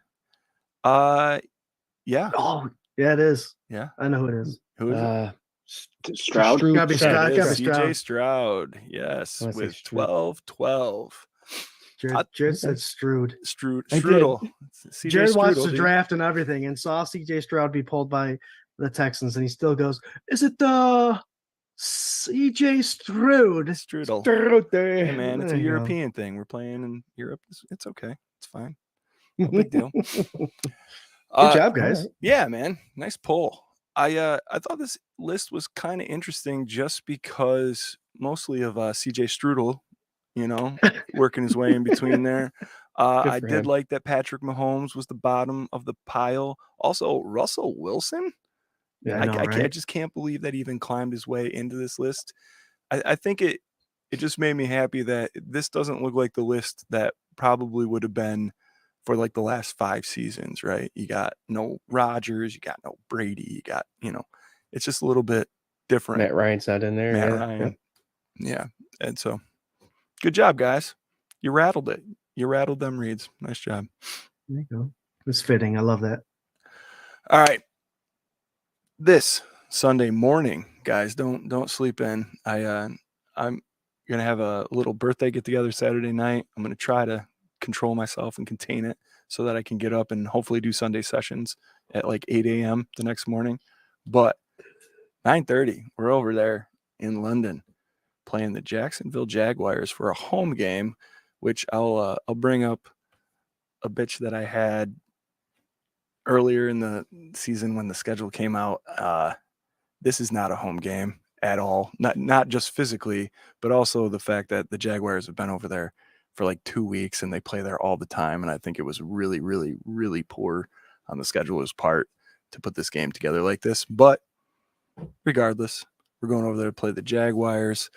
Yeah. Oh, yeah, it is. Yeah. I know who it is. Who is it? Stroud. Gotta be Stroud. It Gotta is be CJ Stroud. Stroud. Yes, I say with Stroud. 12-12. Jared said Stroud. Strudel. CJ Jared watched Strudel, the dude. draft and everything and saw CJ Stroud be pulled by the Texans, and he still goes, "Is it the CJ Stroud?" Strudel. Hey, man, it's a There you go. European thing. We're playing in Europe. It's okay. It's fine. No big deal. Good job, guys. Yeah, man. Nice pull. I thought this list was kind of interesting just because mostly of CJ Strudel, working his way in between there. I did like that Patrick Mahomes was the bottom of the pile. Also, Russell Wilson. Yeah, I just can't believe that he even climbed his way into this list. I think it just made me happy that this doesn't look like the list that probably would have been for like the last 5 seasons, right? You got no Rodgers, you got no Brady, you got, it's just a little bit different. Matt Ryan's not in there. Matt Ryan. Yeah. And so good job, guys. You rattled it. You rattled them reads. Nice job. There you go. It's fitting. I love that. All right. This Sunday morning, guys, don't sleep in. I'm gonna have a little birthday get together Saturday night. I'm gonna try to control myself and contain it so that I can get up and hopefully do Sunday sessions at like 8 a.m. the next morning. But 9:30, we're over there in London playing the Jacksonville Jaguars for a home game, which I'll bring up a bitch that I had earlier in the season when the schedule came out. This is not a home game at all. Not just physically, but also the fact that the Jaguars have been over there for like 2 weeks and they play there all the time. And I think it was really, really, really poor on the scheduler's part to put this game together like this. But regardless, we're going over there to play the Jaguars.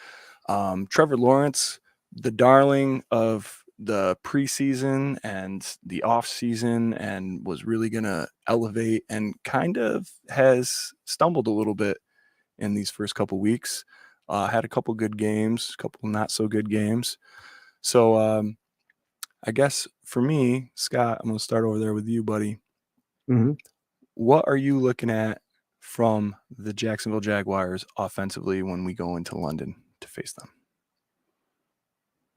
Trevor Lawrence, the darling of the preseason and the off season, and was really going to elevate, and kind of has stumbled a little bit in these first couple weeks. Had a couple good games, a couple not so good games. So I guess for me, Scott, I'm going to start over there with you, buddy. Mm-hmm. What are you looking at from the Jacksonville Jaguars offensively when we go into London to face them?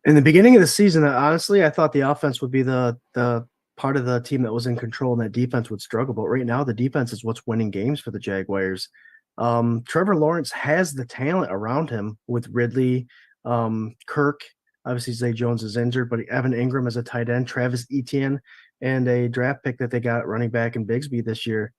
In the beginning of the season, honestly, I thought the offense would be the part of the team that was in control, and that defense would struggle. But right now, the defense is what's winning games for the Jaguars. Trevor Lawrence has the talent around him with Ridley, Kirk. Obviously, Zay Jones is injured, but Evan Ingram as a tight end, Travis Etienne, and a draft pick that they got running back in Bigsby this year.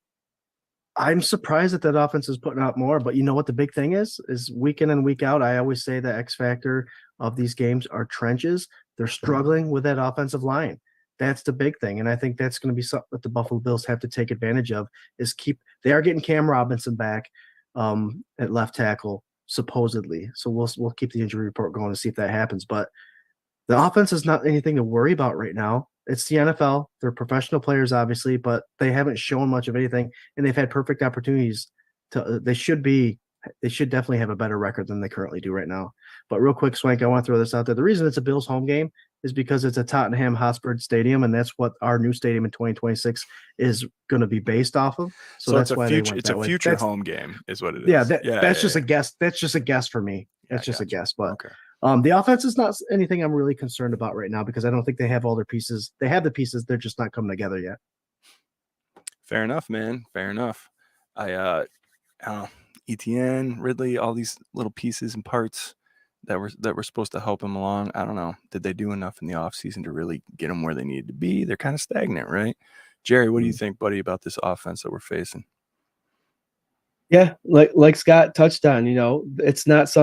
I'm surprised that offense is putting out more, but you know what the big thing is week in and week out. I always say the X factor of these games are trenches. They're struggling with that offensive line. That's the big thing. And I think that's going to be something that the Buffalo Bills have to take advantage of, is they are getting Cam Robinson back at left tackle, supposedly. So we'll keep the injury report going to see if that happens. But the offense is not anything to worry about right now. It's the NFL. They're professional players, obviously, but they haven't shown much of anything, and they've had perfect opportunities to. They should definitely have a better record than they currently do right now. But real quick, Swank, I want to throw this out there. The reason it's a Bills home game is because it's a Tottenham Hotspur Stadium, and that's what our new stadium in 2026 is going to be based off of. So that's why it's a future home game, is what it is. Yeah, that's just a guess. That's just a guess for me. That's just a guess. But okay. The offense is not anything I'm really concerned about right now because I don't think they have all their pieces. They have the pieces, they're just not coming together yet. Fair enough, man. Fair enough. ETN, Ridley, all these little pieces and parts that were supposed to help him along. I don't know. Did they do enough in the offseason to really get them where they needed to be? They're kind of stagnant, right? Jerry, what do you think, buddy, about this offense that we're facing? Yeah, like Scott touched on, it's not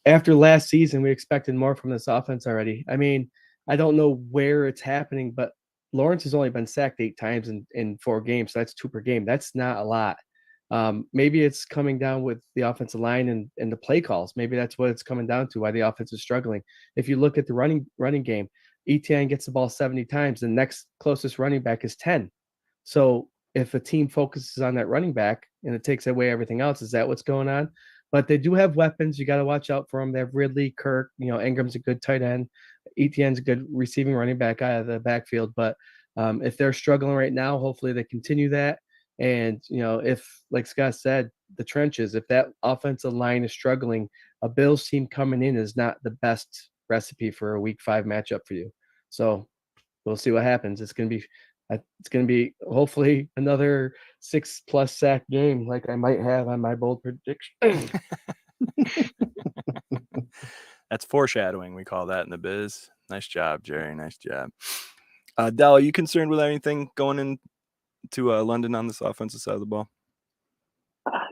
after last season, we expected more from this offense already. I mean, I don't know where it's happening, but Lawrence has only been sacked 8 times in 4 games. So that's 2 per game. That's not a lot. Maybe it's coming down with the offensive line and the play calls. Maybe that's what it's coming down to, why the offense is struggling. If you look at the running game, ETN gets the ball 70 times. The next closest running back is 10. So if a team focuses on that running back and it takes away everything else, is that what's going on? But they do have weapons. You got to watch out for them. They have Ridley, Kirk, Ingram's a good tight end. ETN's a good receiving running back out of the backfield. But if they're struggling right now, hopefully they continue that. And, if, like Scott said, the trenches, if that offensive line is struggling, a Bills team coming in is not the best recipe for a week 5 matchup for you. So we'll see what happens. It's going to be hopefully another 6+ sack game like I might have on my bold prediction. That's foreshadowing. We call that in the biz. Nice job, Jerry. Nice job. Dell, are you concerned with anything going into London on this offensive side of the ball?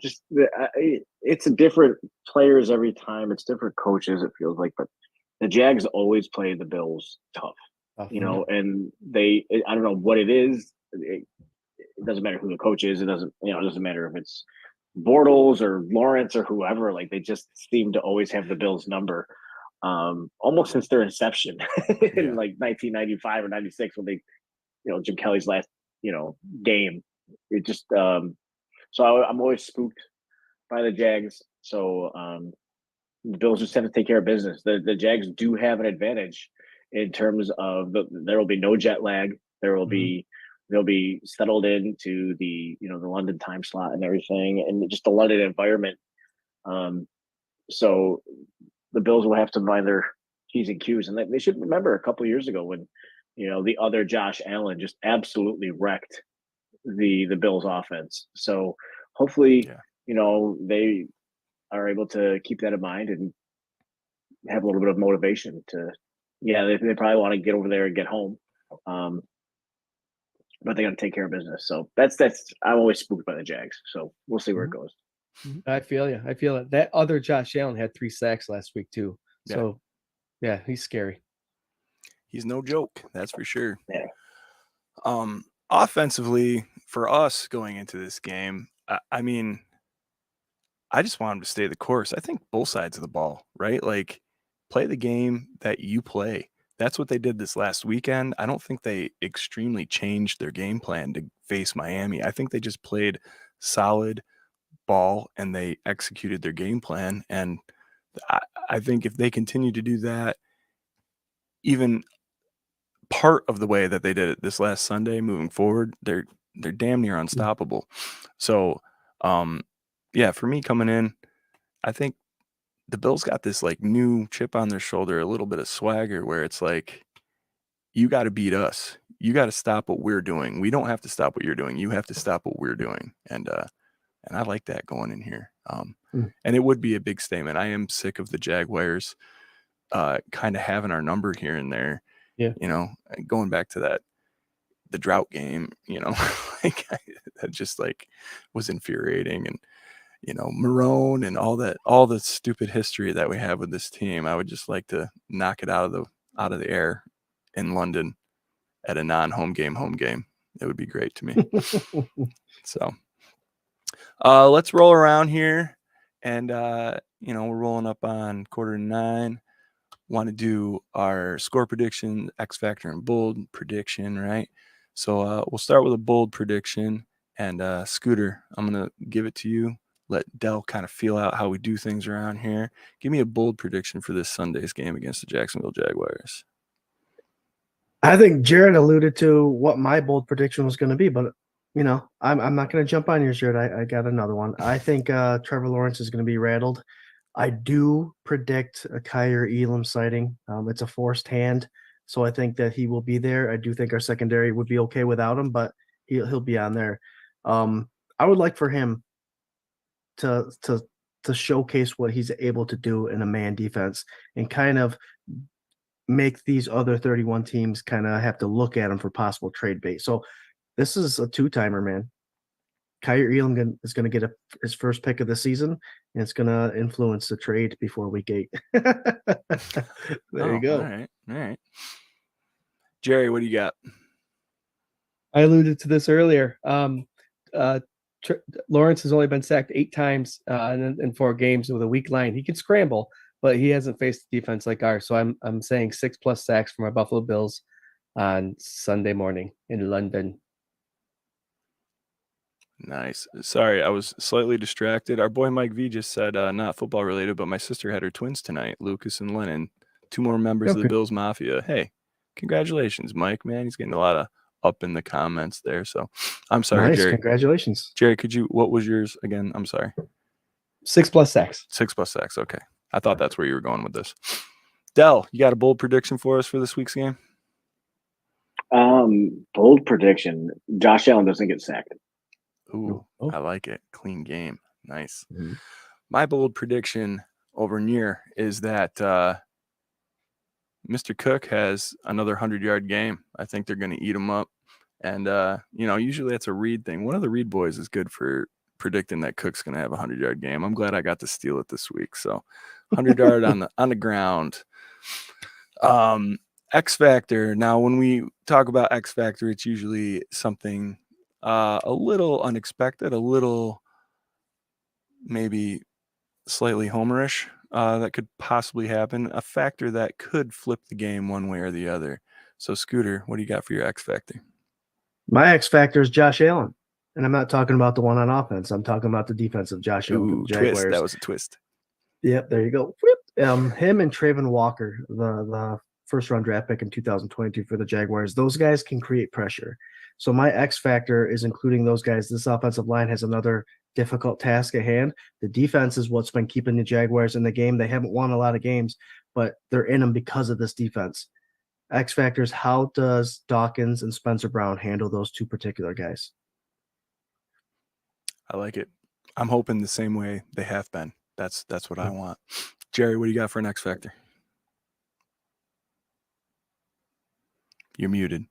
It's different players every time. It's different coaches, it feels like. But the Jags always play the Bills tough. And I don't know what it is. It doesn't matter who the coach is. It doesn't matter if it's Bortles or Lawrence or whoever. Like, they just seem to always have the Bills number, almost since their inception in like 1995 or 96 when they, Jim Kelly's last, game. It just, so I'm always spooked by the Jags. So the Bills just have to take care of business. The Jags do have an advantage in terms of there will be no jet lag. They'll be settled into the the London time slot and everything, and just the London environment. So the Bills will have to mind their P's and Q's, and they should remember a couple of years ago when the other Josh Allen just absolutely wrecked the Bills offense. So hopefully they are able to keep that in mind and have a little bit of motivation to. Yeah, they probably want to get over there and get home, but they got to take care of business. So that's I'm always spooked by the Jags. So we'll see where it goes. I feel you. I feel it. That other Josh Allen had 3 sacks last week too. So yeah, he's scary. He's no joke, that's for sure. Yeah. Offensively, for us going into this game, I mean, I just want him to stay the course. I think both sides of the ball, right? Like, play the game that you play. That's what they did this last weekend. I don't think they extremely changed their game plan to face Miami. I think they just played solid ball and they executed their game plan. And I think if they continue to do that, even part of the way that they did it this last Sunday moving forward, they're damn near unstoppable. So, for me coming in, I think the Bills got this like new chip on their shoulder, a little bit of swagger where it's like, you got to beat us. You got to stop what we're doing. We don't have to stop what you're doing. You have to stop what we're doing. And I like that going in here. And it would be a big statement. I am sick of the Jaguars kind of having our number here and there. Yeah. Going back to the drought game, like that just like was infuriating. And Marone and all the stupid history that we have with this team. I would just like to knock it out of the air in London at a non-home game. It would be great to me. So let's roll around here, and we're rolling up on 8:45. Want to do our score prediction, X Factor, and bold prediction, right? So we'll start with a bold prediction, and Scooter, I'm gonna give it to you. Let Dell kind of feel out how we do things around here. Give me a bold prediction for this Sunday's game against the Jacksonville Jaguars. I think Jarrod alluded to what my bold prediction was going to be, but I'm not going to jump on yours, Jarrod. I got another one. I think Trevor Lawrence is going to be rattled. I do predict a Kyer Elam sighting. It's a forced hand, so I think that he will be there. I do think our secondary would be okay without him, but he'll be on there. I would like for him to showcase what he's able to do in a man defense and kind of make these other 31 teams kind of have to look at him for possible trade bait. So this is a two-timer, man. Kyer Elam is going to get his first pick of the season, and it's going to influence the trade before week 8. There you go. All right. Jerry, what do you got? I alluded to this earlier. Lawrence has only been sacked 8 times in 4 games with a weak line. He can scramble, but he hasn't faced a defense like ours. So I'm saying 6+ sacks for my Buffalo Bills on Sunday morning in London. Nice. Sorry, I was slightly distracted. Our boy Mike V just said, not football related, but my sister had her twins tonight, Lucas and Lennon, 2 more members of the Bills Mafia. Hey, congratulations, Mike, man. He's getting a lot of up in the comments there. So I'm sorry, nice. Jerry. Congratulations. Jerry, what was yours again? I'm sorry. 6+ sacks. 6+ sacks. Okay. I thought that's where you were going with this. Dell, you got a bold prediction for us for this week's game? Bold prediction. Josh Allen doesn't get sacked. Ooh, I like it. Clean game. Nice. Mm-hmm. My bold prediction over near is that Mr. Cook has another 100-yard game. I think they're going to eat him up. And, usually that's a Reid thing. One of the Reid boys is good for predicting that Cook's going to have a 100-yard game. I'm glad I got to steal it this week. So 100-yard on the ground. X Factor. Now, when we talk about X Factor, it's usually something a little unexpected, a little maybe slightly homerish that could possibly happen, a factor that could flip the game one way or the other. So, Scooter, what do you got for your X Factor? My X Factor is Josh Allen, and I'm not talking about the one on offense. I'm talking about the defensive Josh Allen from the Jaguars. Twist. That was a twist. Yep, there you go. Him and Trayvon Walker, the first-round draft pick in 2022 for the Jaguars, those guys can create pressure. So my X Factor is including those guys. This offensive line has another difficult task at hand. The defense is what's been keeping the Jaguars in the game. They haven't won a lot of games, but they're in them because of this defense. X Factor is how does Dawkins and Spencer Brown handle those 2 particular guys? I like it. I'm hoping the same way they have been. That's what I want. Jerry, what do you got for an X Factor? You're muted.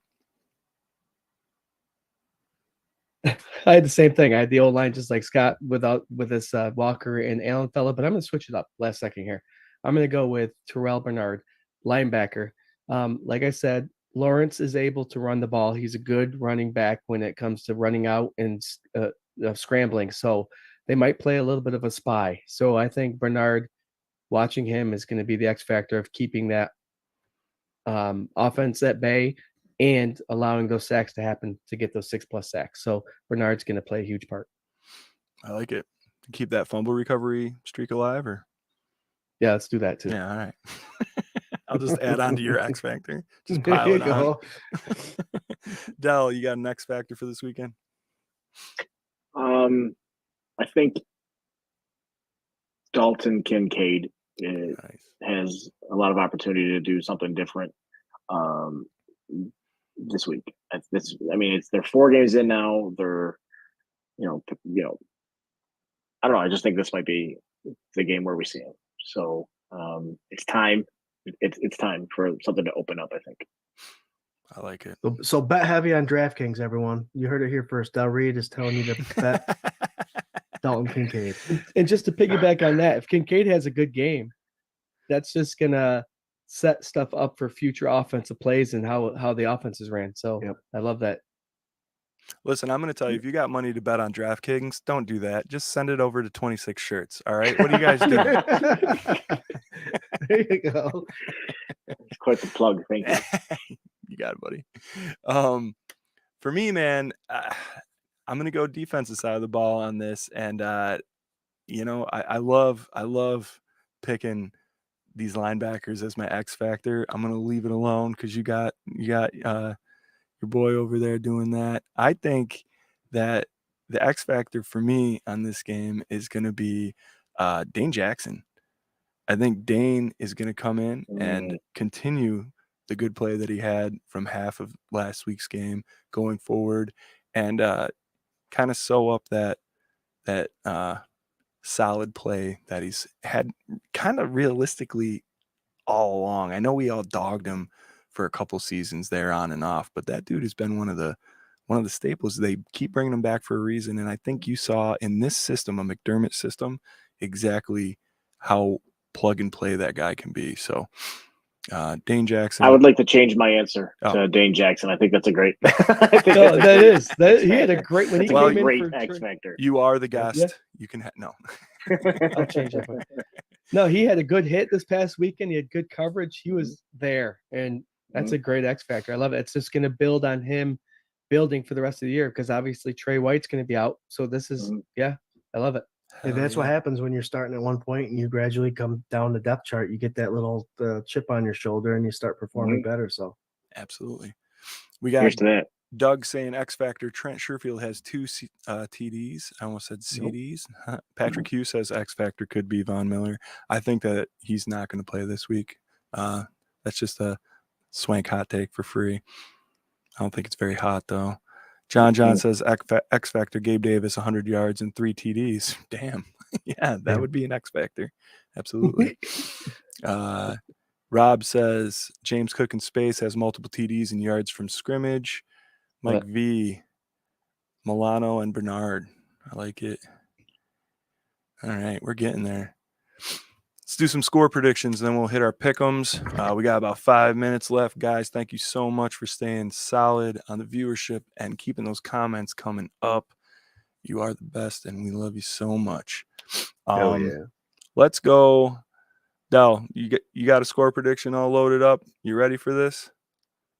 I had the same thing. I had the old line just like Scott with this Walker and Allen fella, but I'm going to switch it up last second here. I'm going to go with Terrell Bernard, linebacker. Like I said, Lawrence is able to run the ball. He's a good running back when it comes to running out and scrambling. So they might play a little bit of a spy. So I think Bernard, watching him, is going to be the X factor of keeping that offense at bay and allowing those sacks to happen to get those 6+ sacks. So Bernard's going to play a huge part. I like it. Keep that fumble recovery streak alive, or? Yeah, let's do that too. Yeah, all right. I'll just add on to your X Factor. Just pile it on. Dell, you got an X Factor for this weekend? I think Dalton Kincaid has a lot of opportunity to do something different this week. It's they're 4 games in now. They're, I don't know. I just think this might be the game where we see him. So it's time. It's time for something to open up, I think. I like it. So bet heavy on DraftKings, everyone. You heard it here first. Reid is telling you to bet Dalton Kincaid. And just to piggyback on that, if Kincaid has a good game, that's just going to set stuff up for future offensive plays and how the offense is ran. So I love that. Listen, I'm going to tell you, if you got money to bet on DraftKings, don't do that. Just send it over to 26 Shirts. All right. What are you guys doing? There you go. It's quite the plug. Thank you. You got it, buddy. For me, man, I'm going to go defensive side of the ball on this. And, I love picking these linebackers as my X factor. I'm going to leave it alone because you got your boy over there doing that. I think that the X factor for me on this game is going to be Dane Jackson. I think Dane is going to come in and continue the good play that he had from half of last week's game going forward, and kind of sew up that solid play that he's had kind of realistically all along. I know we all dogged him for a couple seasons there on and off, but that dude has been one of the staples. They keep bringing him back for a reason, and I think you saw in this system, a McDermott system, exactly how plug and play that guy can be. So Dane Jackson. I would like to change my answer to Dane Jackson. I think that's a great. He had a great when he came in great for X Factor. You are the guest. Yeah. You can no. I'll change it. No, he had a good hit this past weekend. He had good coverage. He was there, and that's a great X Factor. I love it. It's just going to build on him building for the rest of the year because obviously Trey White's going to be out. So this is I love it. And that's what happens when you're starting at one point and you gradually come down the depth chart. You get that little chip on your shoulder and you start performing better. So absolutely. We got Doug saying X Factor. Trent Sherfield has 2 TDs. I almost said CDs. Patrick Hughes says X Factor could be Von Miller. I think that he's not going to play this week. That's just a Swank hot take for free. I don't think it's very hot, though. John says X Factor, Gabe Davis, 100 yards and 3 TDs. Damn. Yeah, that would be an X Factor. Absolutely. Rob says James Cook in space has multiple TDs and yards from scrimmage. Mike V, Milano, and Bernard. I like it. All right, we're getting there. Let's do some score predictions, and then we'll hit our pick'ems. We got about 5 minutes left. Guys, thank you so much for staying solid on the viewership and keeping those comments coming up. You are the best, and we love you so much. Let's go. Del, you got a score prediction all loaded up? You ready for this?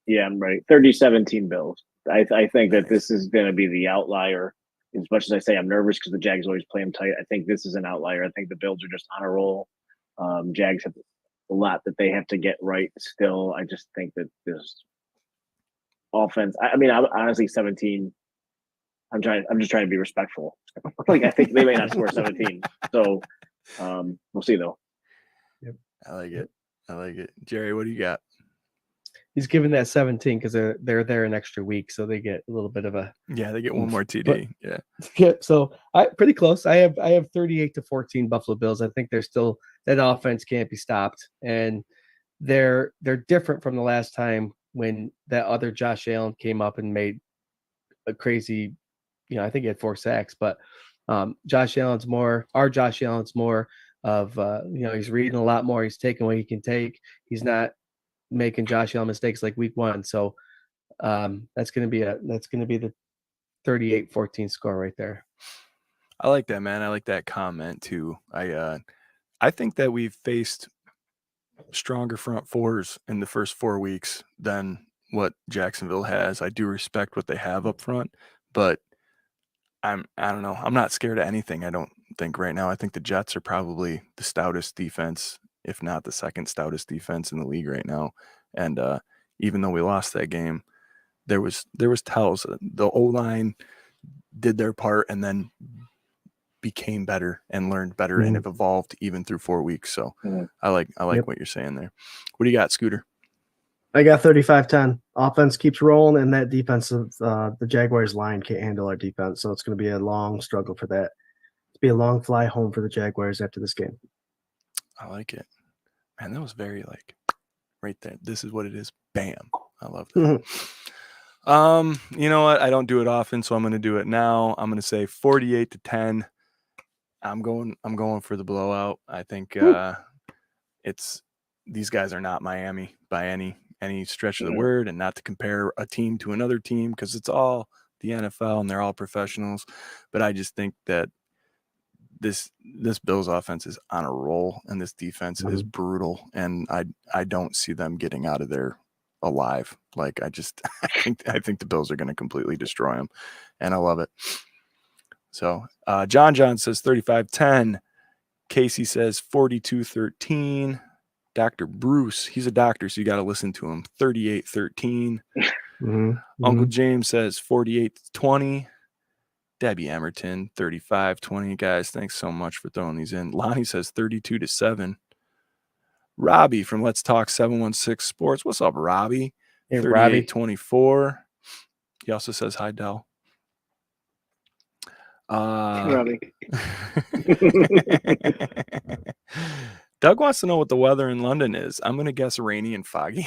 Yeah, I'm ready. 30-17 Bills. I think that this is going to be the outlier. As much as I say I'm nervous because the Jags always play them tight, I think this is an outlier. I think the Bills are just on a roll. Jags have a lot that they have to get right still. I just think that this offense, I mean, honestly, 17, I'm just trying to be respectful. Like, I think they may not score 17. So we'll see, though. Yep. I like it. Jerry, what do you got? He's given that 17 because they're there an extra week, so they get a little bit of a they get one more TD. So pretty close. I have 38-14 Buffalo Bills. I think they're still that offense can't be stopped, and they're different from the last time when that other Josh Allen came up and made a crazy. I think he had 4 sacks, but Josh Allen's more of he's reading a lot more. He's taking what he can take. He's not making Josh Allen mistakes like week 1. So that's going to be the 38-14 score right there. I like that, man. I like that comment too. I think that we've faced stronger front fours in the first 4 weeks than what Jacksonville has. I do respect what they have up front, but I don't know. I'm not scared of anything. I don't think right now. I think the Jets are probably the stoutest defense, if not the second stoutest defense in the league right now. And even though we lost that game, there was tells. The O-line did their part and then became better and learned better and have evolved even through 4 weeks. So I like what you're saying there. What do you got, Scooter? I got 35-10. Offense keeps rolling, and that defense of the Jaguars line can't handle our defense. So it's going to be a long struggle for that. It'll be a long fly home for the Jaguars after this game. I like it. Man, that was very right there. This is what it is. Bam. I love that. You know what? I don't do it often, so I'm going to do it now. I'm going to say 48-10. I'm going for the blowout. I think these guys are not Miami by any stretch of the word, and not to compare a team to another team because it's all the NFL and they're all professionals. But I just think that this Bills offense is on a roll and this defense is brutal, and I don't see them getting out of there alive. I think the Bills are going to completely destroy them, and I love it. So John says 35-10. Casey says 42-13. Dr. Bruce, he's a doctor, so you got to listen to him. 38-13. Uncle James says 48-20. Debbie Emerton, 35-20. Guys, thanks so much for throwing these in. Lonnie says 32-7. Robbie from Let's Talk 716 Sports. What's up, Robbie? Hey, Robbie. 3824. He also says hi, Del. Robbie. Doug wants to know what the weather in London is. I'm going to guess rainy and foggy.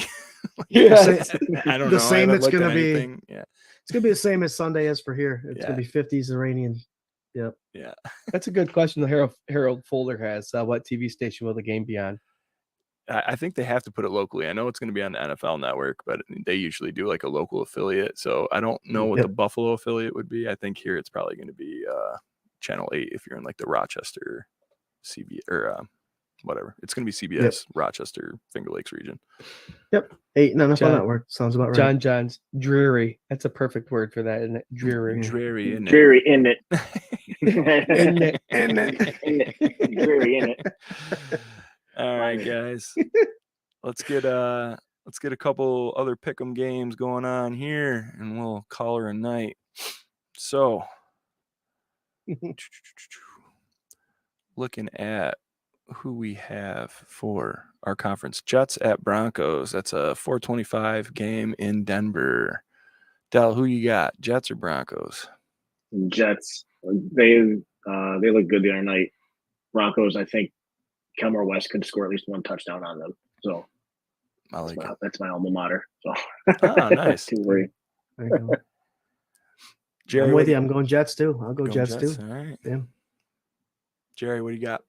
Yes. I don't The know. same I haven't it's looked gonna at be. anything. Yeah. It's gonna be the same as Sunday as for here. It's gonna be 50s and rainy and yep. Yeah. That's a good question. The Harold Folder has. What TV station will the game be on? I think they have to put it locally. I know it's going to be on the NFL Network, but they usually do like a local affiliate. So I don't know what the Buffalo affiliate would be. I think here it's probably going to be Channel 8 if you're in like the Rochester CB or whatever. It's going to be CBS Rochester Finger Lakes region. Yep. 8 and NFL Network. Sounds about right. John John's dreary. That's a perfect word for that, isn't it? Dreary. Dreary, isn't it? Dreary in it. In it. Dreary in it. All right, guys. Let's get a couple other pick'em games going on here, and we'll call her a night. So, looking at who we have for our conference, Jets at Broncos. That's a 4:25 game in Denver. Del, who you got? Jets or Broncos? Jets. They look good the other night. Broncos, I think Kelmore West could score at least one touchdown on them. So I like it. That's my alma mater. So nice. Too worried. There you go. Jerry, I'm with you. I'm going Jets too. I'll go Jets too. All right. Yeah. Jerry, what do you got?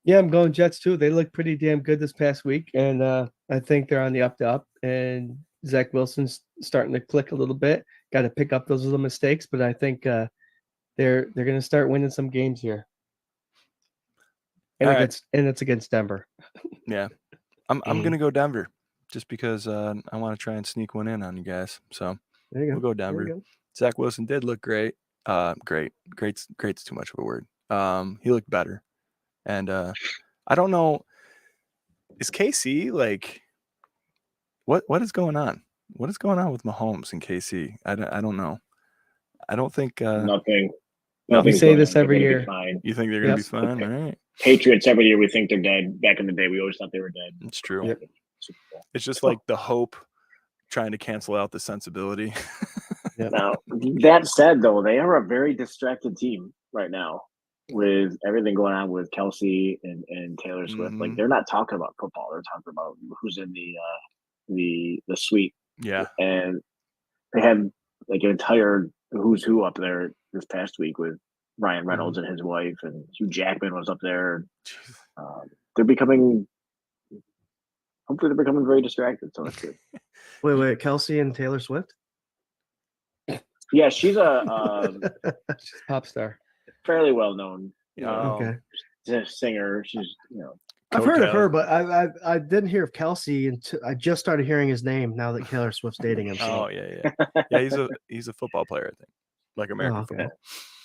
Yeah, I'm going Jets too. They look pretty damn good this past week, and I think they're on the up. And Zach Wilson's starting to click a little bit. Got to pick up those little mistakes, but I think they're going to start winning some games here. And it's against Denver. Yeah, I'm gonna go Denver just because I want to try and sneak one in on you guys. So there you go. We'll go Denver. Zach Wilson did look great. Great's too much of a word. He looked better, and I don't know. Is KC like what is going on? What is going on with Mahomes and KC? I don't know. I don't think Nothing. We say this every year. You think they're gonna be fine? All right. Patriots every year we think they're dead. Back in the day, we always thought they were dead. It's true. Yep. It's just like the hope trying to cancel out the sensibility. Now, that said, though, they are a very distracted team right now with everything going on with Kelsey and Taylor Swift. Like, they're not talking about football. They're talking about who's in the suite. Yeah. And they had like an entire who's who up there this past week with Ryan Reynolds and his wife, and Hugh Jackman was up there. Hopefully they're becoming very distracted. So that's good. Wait, Kelsey and Taylor Swift? Yeah, she's a she's a pop star, fairly well known. Okay. Singer. She's I've heard of her, but I didn't hear of Kelsey until I just started hearing his name now that Taylor Swift's dating him. So. Oh yeah. He's a football player, I think, like American football.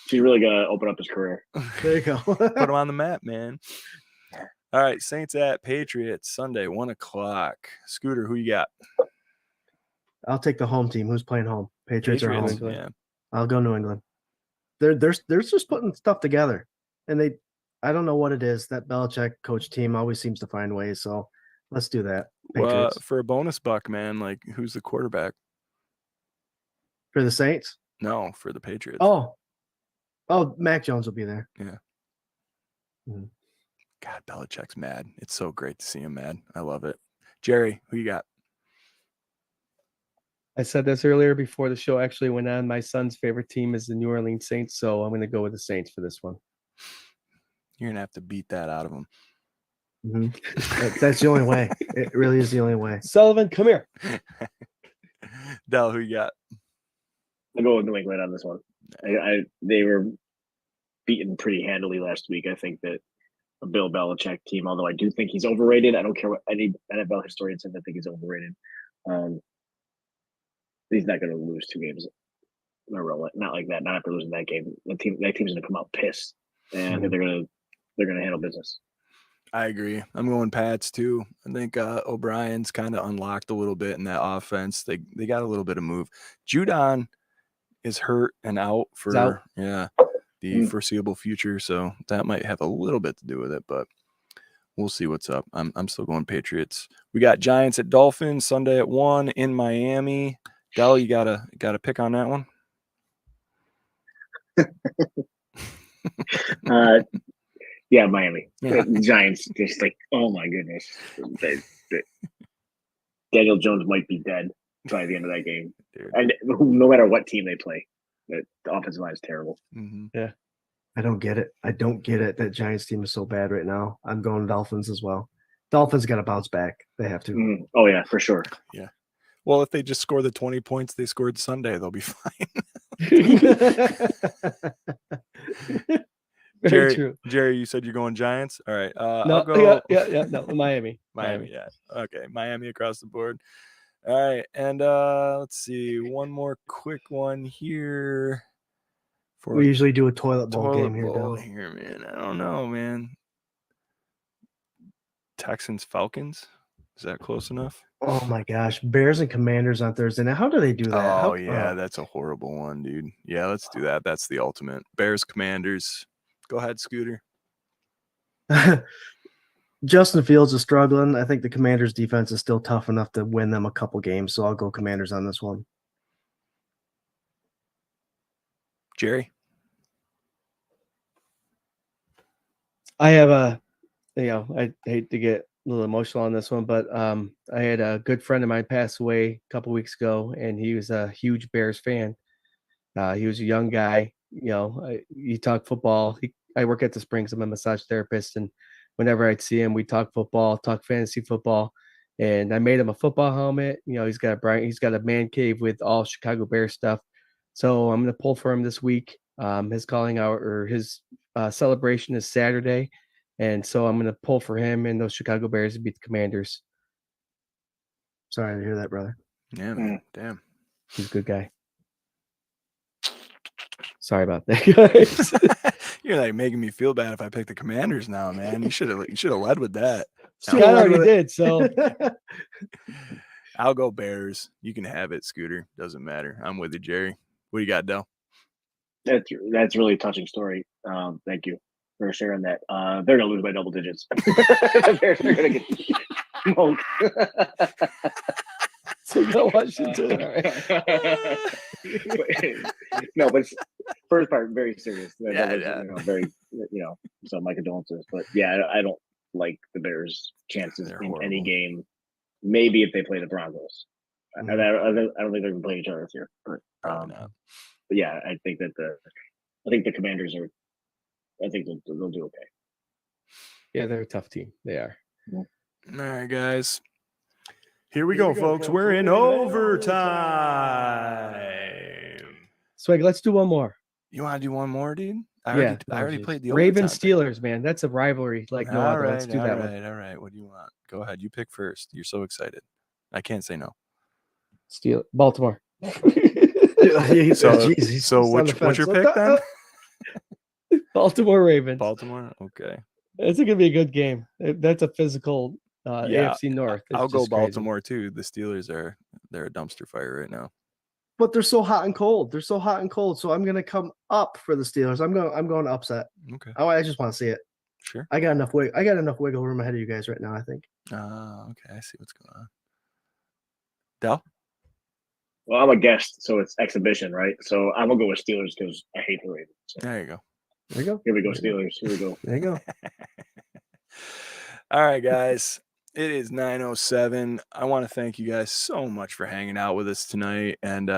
She's really gonna open up his career. There you go. Put him on the map, man. All right, Saints at Patriots Sunday, 1:00. Scooter, who you got? I'll take the home team. Who's playing home? Patriots are home. Yeah. I'll go New England. They're just putting stuff together, and I don't know what it is. That Belichick coach team always seems to find ways. So let's do that. Well, Patriots. for a bonus buck, man, like who's the quarterback? For the Saints? No, for the Patriots. Oh, Mac Jones will be there. Yeah. God, Belichick's mad. It's so great to see him mad. I love it. Jerry, who you got? I said this earlier before the show actually went on. My son's favorite team is the New Orleans Saints, so I'm going to go with the Saints for this one. You're going to have to beat that out of them. That's the only way. It really is the only way. Sullivan, come here. Del, who you got? I'll go with New England on this one. They were beaten pretty handily last week. I think that a Bill Belichick team, although I do think he's overrated. I don't care what any NFL historian says. I think he's overrated. He's not going to lose 2 games in a row. Not like that. Not after losing that game. That team's going to come out pissed, and I think they're going to handle business. I agree. I'm going Pats too. I think O'Brien's kind of unlocked a little bit in that offense. They got a little bit of move. Judon is hurt and out for the foreseeable future, so that might have a little bit to do with it. But we'll see what's up. I'm still going Patriots. We got Giants at Dolphins Sunday at 1 in Miami. Dell, you got a pick on that one? Yeah, Miami. Yeah. Giants, just like, oh my goodness. Daniel Jones might be dead by the end of that game. Dude. And no matter what team they play, the offensive line is terrible. Mm-hmm. Yeah. I don't get it. That Giants team is so bad right now. I'm going Dolphins as well. Dolphins got to bounce back. They have to. Mm-hmm. Oh, yeah, for sure. Yeah. Well, if they just score the 20 points they scored Sunday, they'll be fine. Very true. Jerry, you said you're going Giants? All right. No, I'll go. Yeah. No, Miami. Miami, yeah. Okay, Miami across the board. All right, and let's see. One more quick one here. We usually do a toilet bowl game here, bowl Dell. here, man. I don't know, man. Texans, Falcons? Is that close enough? Oh my gosh, Bears and Commanders on Thursday. Now, how do they do that? Oh, that's a horrible one, dude. Yeah, let's do that. That's the ultimate. Bears, Commanders. Go ahead, Scooter. Justin Fields is struggling. I think the Commanders' defense is still tough enough to win them a couple games, so I'll go Commanders on this one. Jerry? I have I hate to get a little emotional on this one, but I had a good friend of mine pass away a couple weeks ago, and he was a huge Bears fan. He was a young guy. You talk football. I work at the Springs. I'm a massage therapist, and whenever I'd see him, we talk football, talk fantasy football, and I made him a football helmet. He's got a man cave with all Chicago Bears stuff. So I'm going to pull for him this week. His calling out or his celebration is Saturday. And so I'm going to pull for him and those Chicago Bears to beat the Commanders. Sorry to hear that, brother. Yeah, man. Damn. He's a good guy. Sorry about that, guys. You're like making me feel bad if I pick the Commanders now, man. You should have led with that. Scott already did, so I'll go Bears. You can have it, Scooter. Doesn't matter. I'm with you, Jerry. What do you got, Del? That's really a touching story. Thank you for sharing that. They're gonna lose by double digits. they're gonna get smoked. So go Washington. All right. No, but first part very serious. Yeah. Very, so my condolences. But yeah, I don't like the Bears' chances in any game. Maybe if they play the Broncos. Mm-hmm. I don't think they're gonna play each other this year. But yeah, I think the Commanders are. I think they'll do okay. Yeah, they're a tough team. They are. Yeah. All right, guys. Here we go, folks. We're in overtime. Swag, let's do one more. You want to do one more, dude? I already played the Ravens Steelers, man. That's a rivalry like no other. Let's do that one. All right. What do you want? Go ahead. You pick first. You're so excited. I can't say no. Baltimore. So what's your pick then? Baltimore Ravens. Baltimore. Okay. It's gonna be a good game. That's a physical AFC North. I'll go Baltimore too. The Steelers they're a dumpster fire right now. But they're so hot and cold. So I'm gonna come up for the Steelers. I'm going to upset. Okay. I just want to see it. Sure. I got enough wiggle room ahead of you guys right now, I think. Okay. I see what's going on. Del? Well, I'm a guest, so it's exhibition, right? So I'm gonna go with Steelers because I hate the Ravens. So. There you go. Here we go, Steelers. Here we go. There you go. All right, guys. It is 9:07. I want to thank you guys so much for hanging out with us tonight. And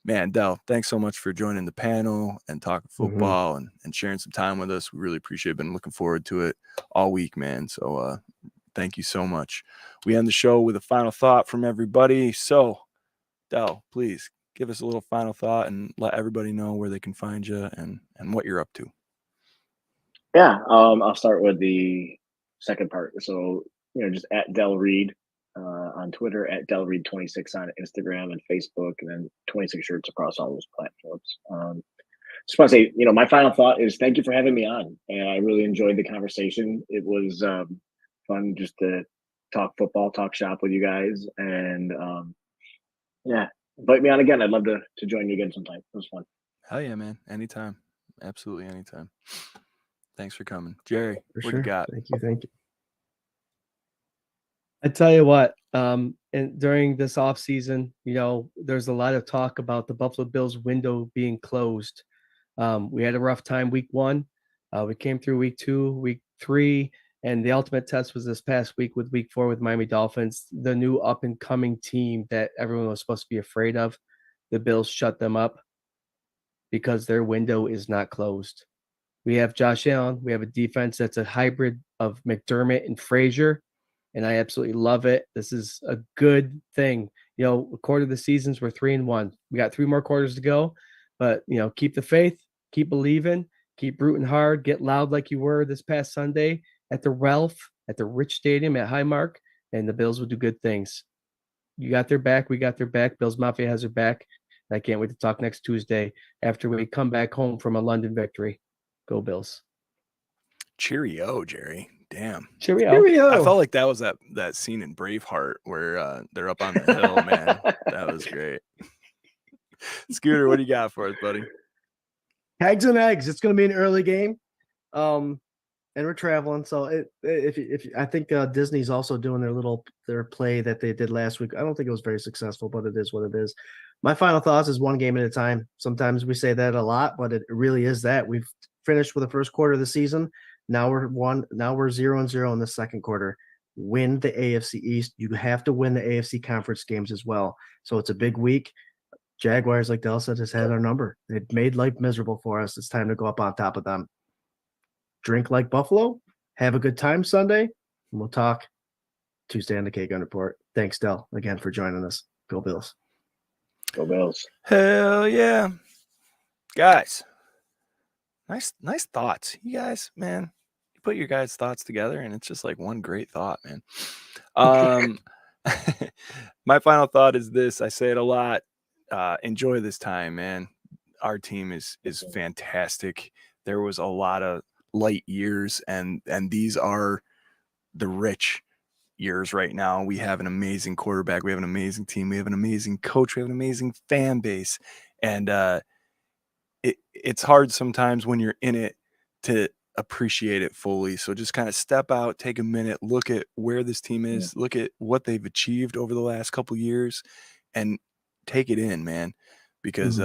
man, Del, thanks so much for joining the panel and talking football and sharing some time with us. We really appreciate it. Been looking forward to it all week, man. So thank you so much. We end the show with a final thought from everybody. So, Del, please give us a little final thought and let everybody know where they can find you and what you're up to. Yeah, I'll start with the second part. So, just at Del Reid on Twitter, at Del Reid 26 on Instagram and Facebook, and then 26 shirts across all those platforms. Just want to say, my final thought is thank you for having me on. And I really enjoyed the conversation. It was fun just to talk football, talk shop with you guys. And invite me on again. I'd love to join you again sometime. It was fun. Hell yeah, man. Anytime. Absolutely anytime. Thanks for coming. Jerry, For what sure. you got? Thank you. I tell you what, and during this off season, there's a lot of talk about the Buffalo Bills window being closed. We had a rough time week 1. We came through week 2, week 3, and the ultimate test was this past week with week 4 with Miami Dolphins, the new up and coming team that everyone was supposed to be afraid of. The Bills shut them up because their window is not closed. We have Josh Allen. We have a defense that's a hybrid of McDermott and Frazier, and I absolutely love it. This is a good thing. A quarter of the seasons we're 3-1. We got 3 more quarters to go, but keep the faith, keep believing, keep rooting hard, get loud like you were this past Sunday at the Ralph, at the Rich Stadium at Highmark, and the Bills will do good things. You got their back. We got their back. Bills Mafia has their back. I can't wait to talk next Tuesday after we come back home from a London victory. Go Bills. Cheerio, Jerry. Damn. Cheerio. I felt like that was that scene in Braveheart where they're up on the hill, man. That was great. Scooter, what do you got for us, buddy? Eggs and eggs. It's going to be an early game. And we're traveling, so if I think Disney's also doing their play that they did last week. I don't think it was very successful, but it is what it is. My final thoughts is one game at a time. Sometimes we say that a lot, but it really is that. We've finished with the first quarter of the season. Now we're 0-0 in the second quarter. Win the AFC East. You have to win the AFC conference games as well. So it's a big week. Jaguars, like Del said, has had our number. They've made life miserable for us. It's time to go up on top of them. Drink like Buffalo. Have a good time Sunday. And we'll talk Tuesday on the K-Gun Report. Thanks, Del, again for joining us. Go Bills. Go Bills. Hell yeah. Guys, nice thoughts. You guys, man, you put your guys' thoughts together and it's just like one great thought, man. My final thought is this. I say it a lot. Enjoy this time, man. Our team is fantastic. There was a lot of light years and these are the rich years right now. We have an amazing quarterback. We have an amazing team. We have an amazing coach. We have an amazing fan base. And it's hard sometimes when you're in it to appreciate it fully. So just kind of step out, take a minute, look at where this team is, look at what they've achieved over the last couple of years and take it in, man. Because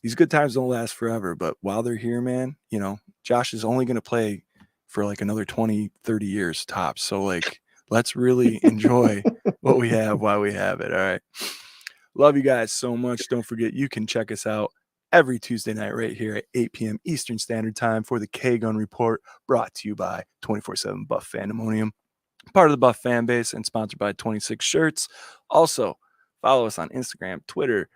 these good times don't last forever, but while they're here, man, Josh is only going to play for like another 20, 30 years tops. So like, let's really enjoy what we have while we have it. All right. Love you guys so much. Don't forget, you can check us out every Tuesday night right here at 8 p.m. Eastern Standard Time for the K-Gun Report, brought to you by 24/7 Buff Fandemonium, part of the Buff fan base and sponsored by 26 Shirts. Also, follow us on Instagram, Twitter,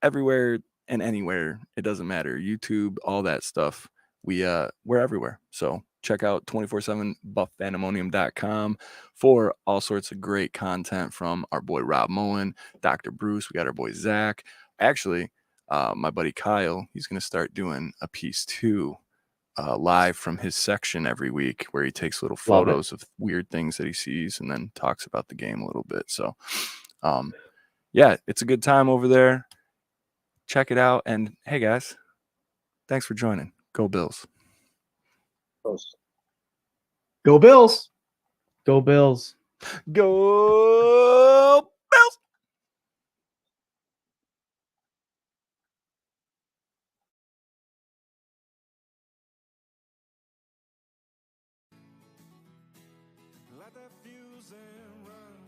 everywhere and anywhere. It doesn't matter. YouTube, all that stuff. We're everywhere. So check out 247buffandemonium.com for all sorts of great content from our boy Rob Moen, Dr. Bruce. We got our boy Zach. Actually, my buddy Kyle, he's going to start doing a piece too, live from his section every week where he takes little photos of weird things that he sees and then talks about the game a little bit. So, yeah, it's a good time over there. Check it out. And hey, guys, thanks for joining. Go Bills. Go Bills. Go Bills. Go Bills. Let that fuse and run.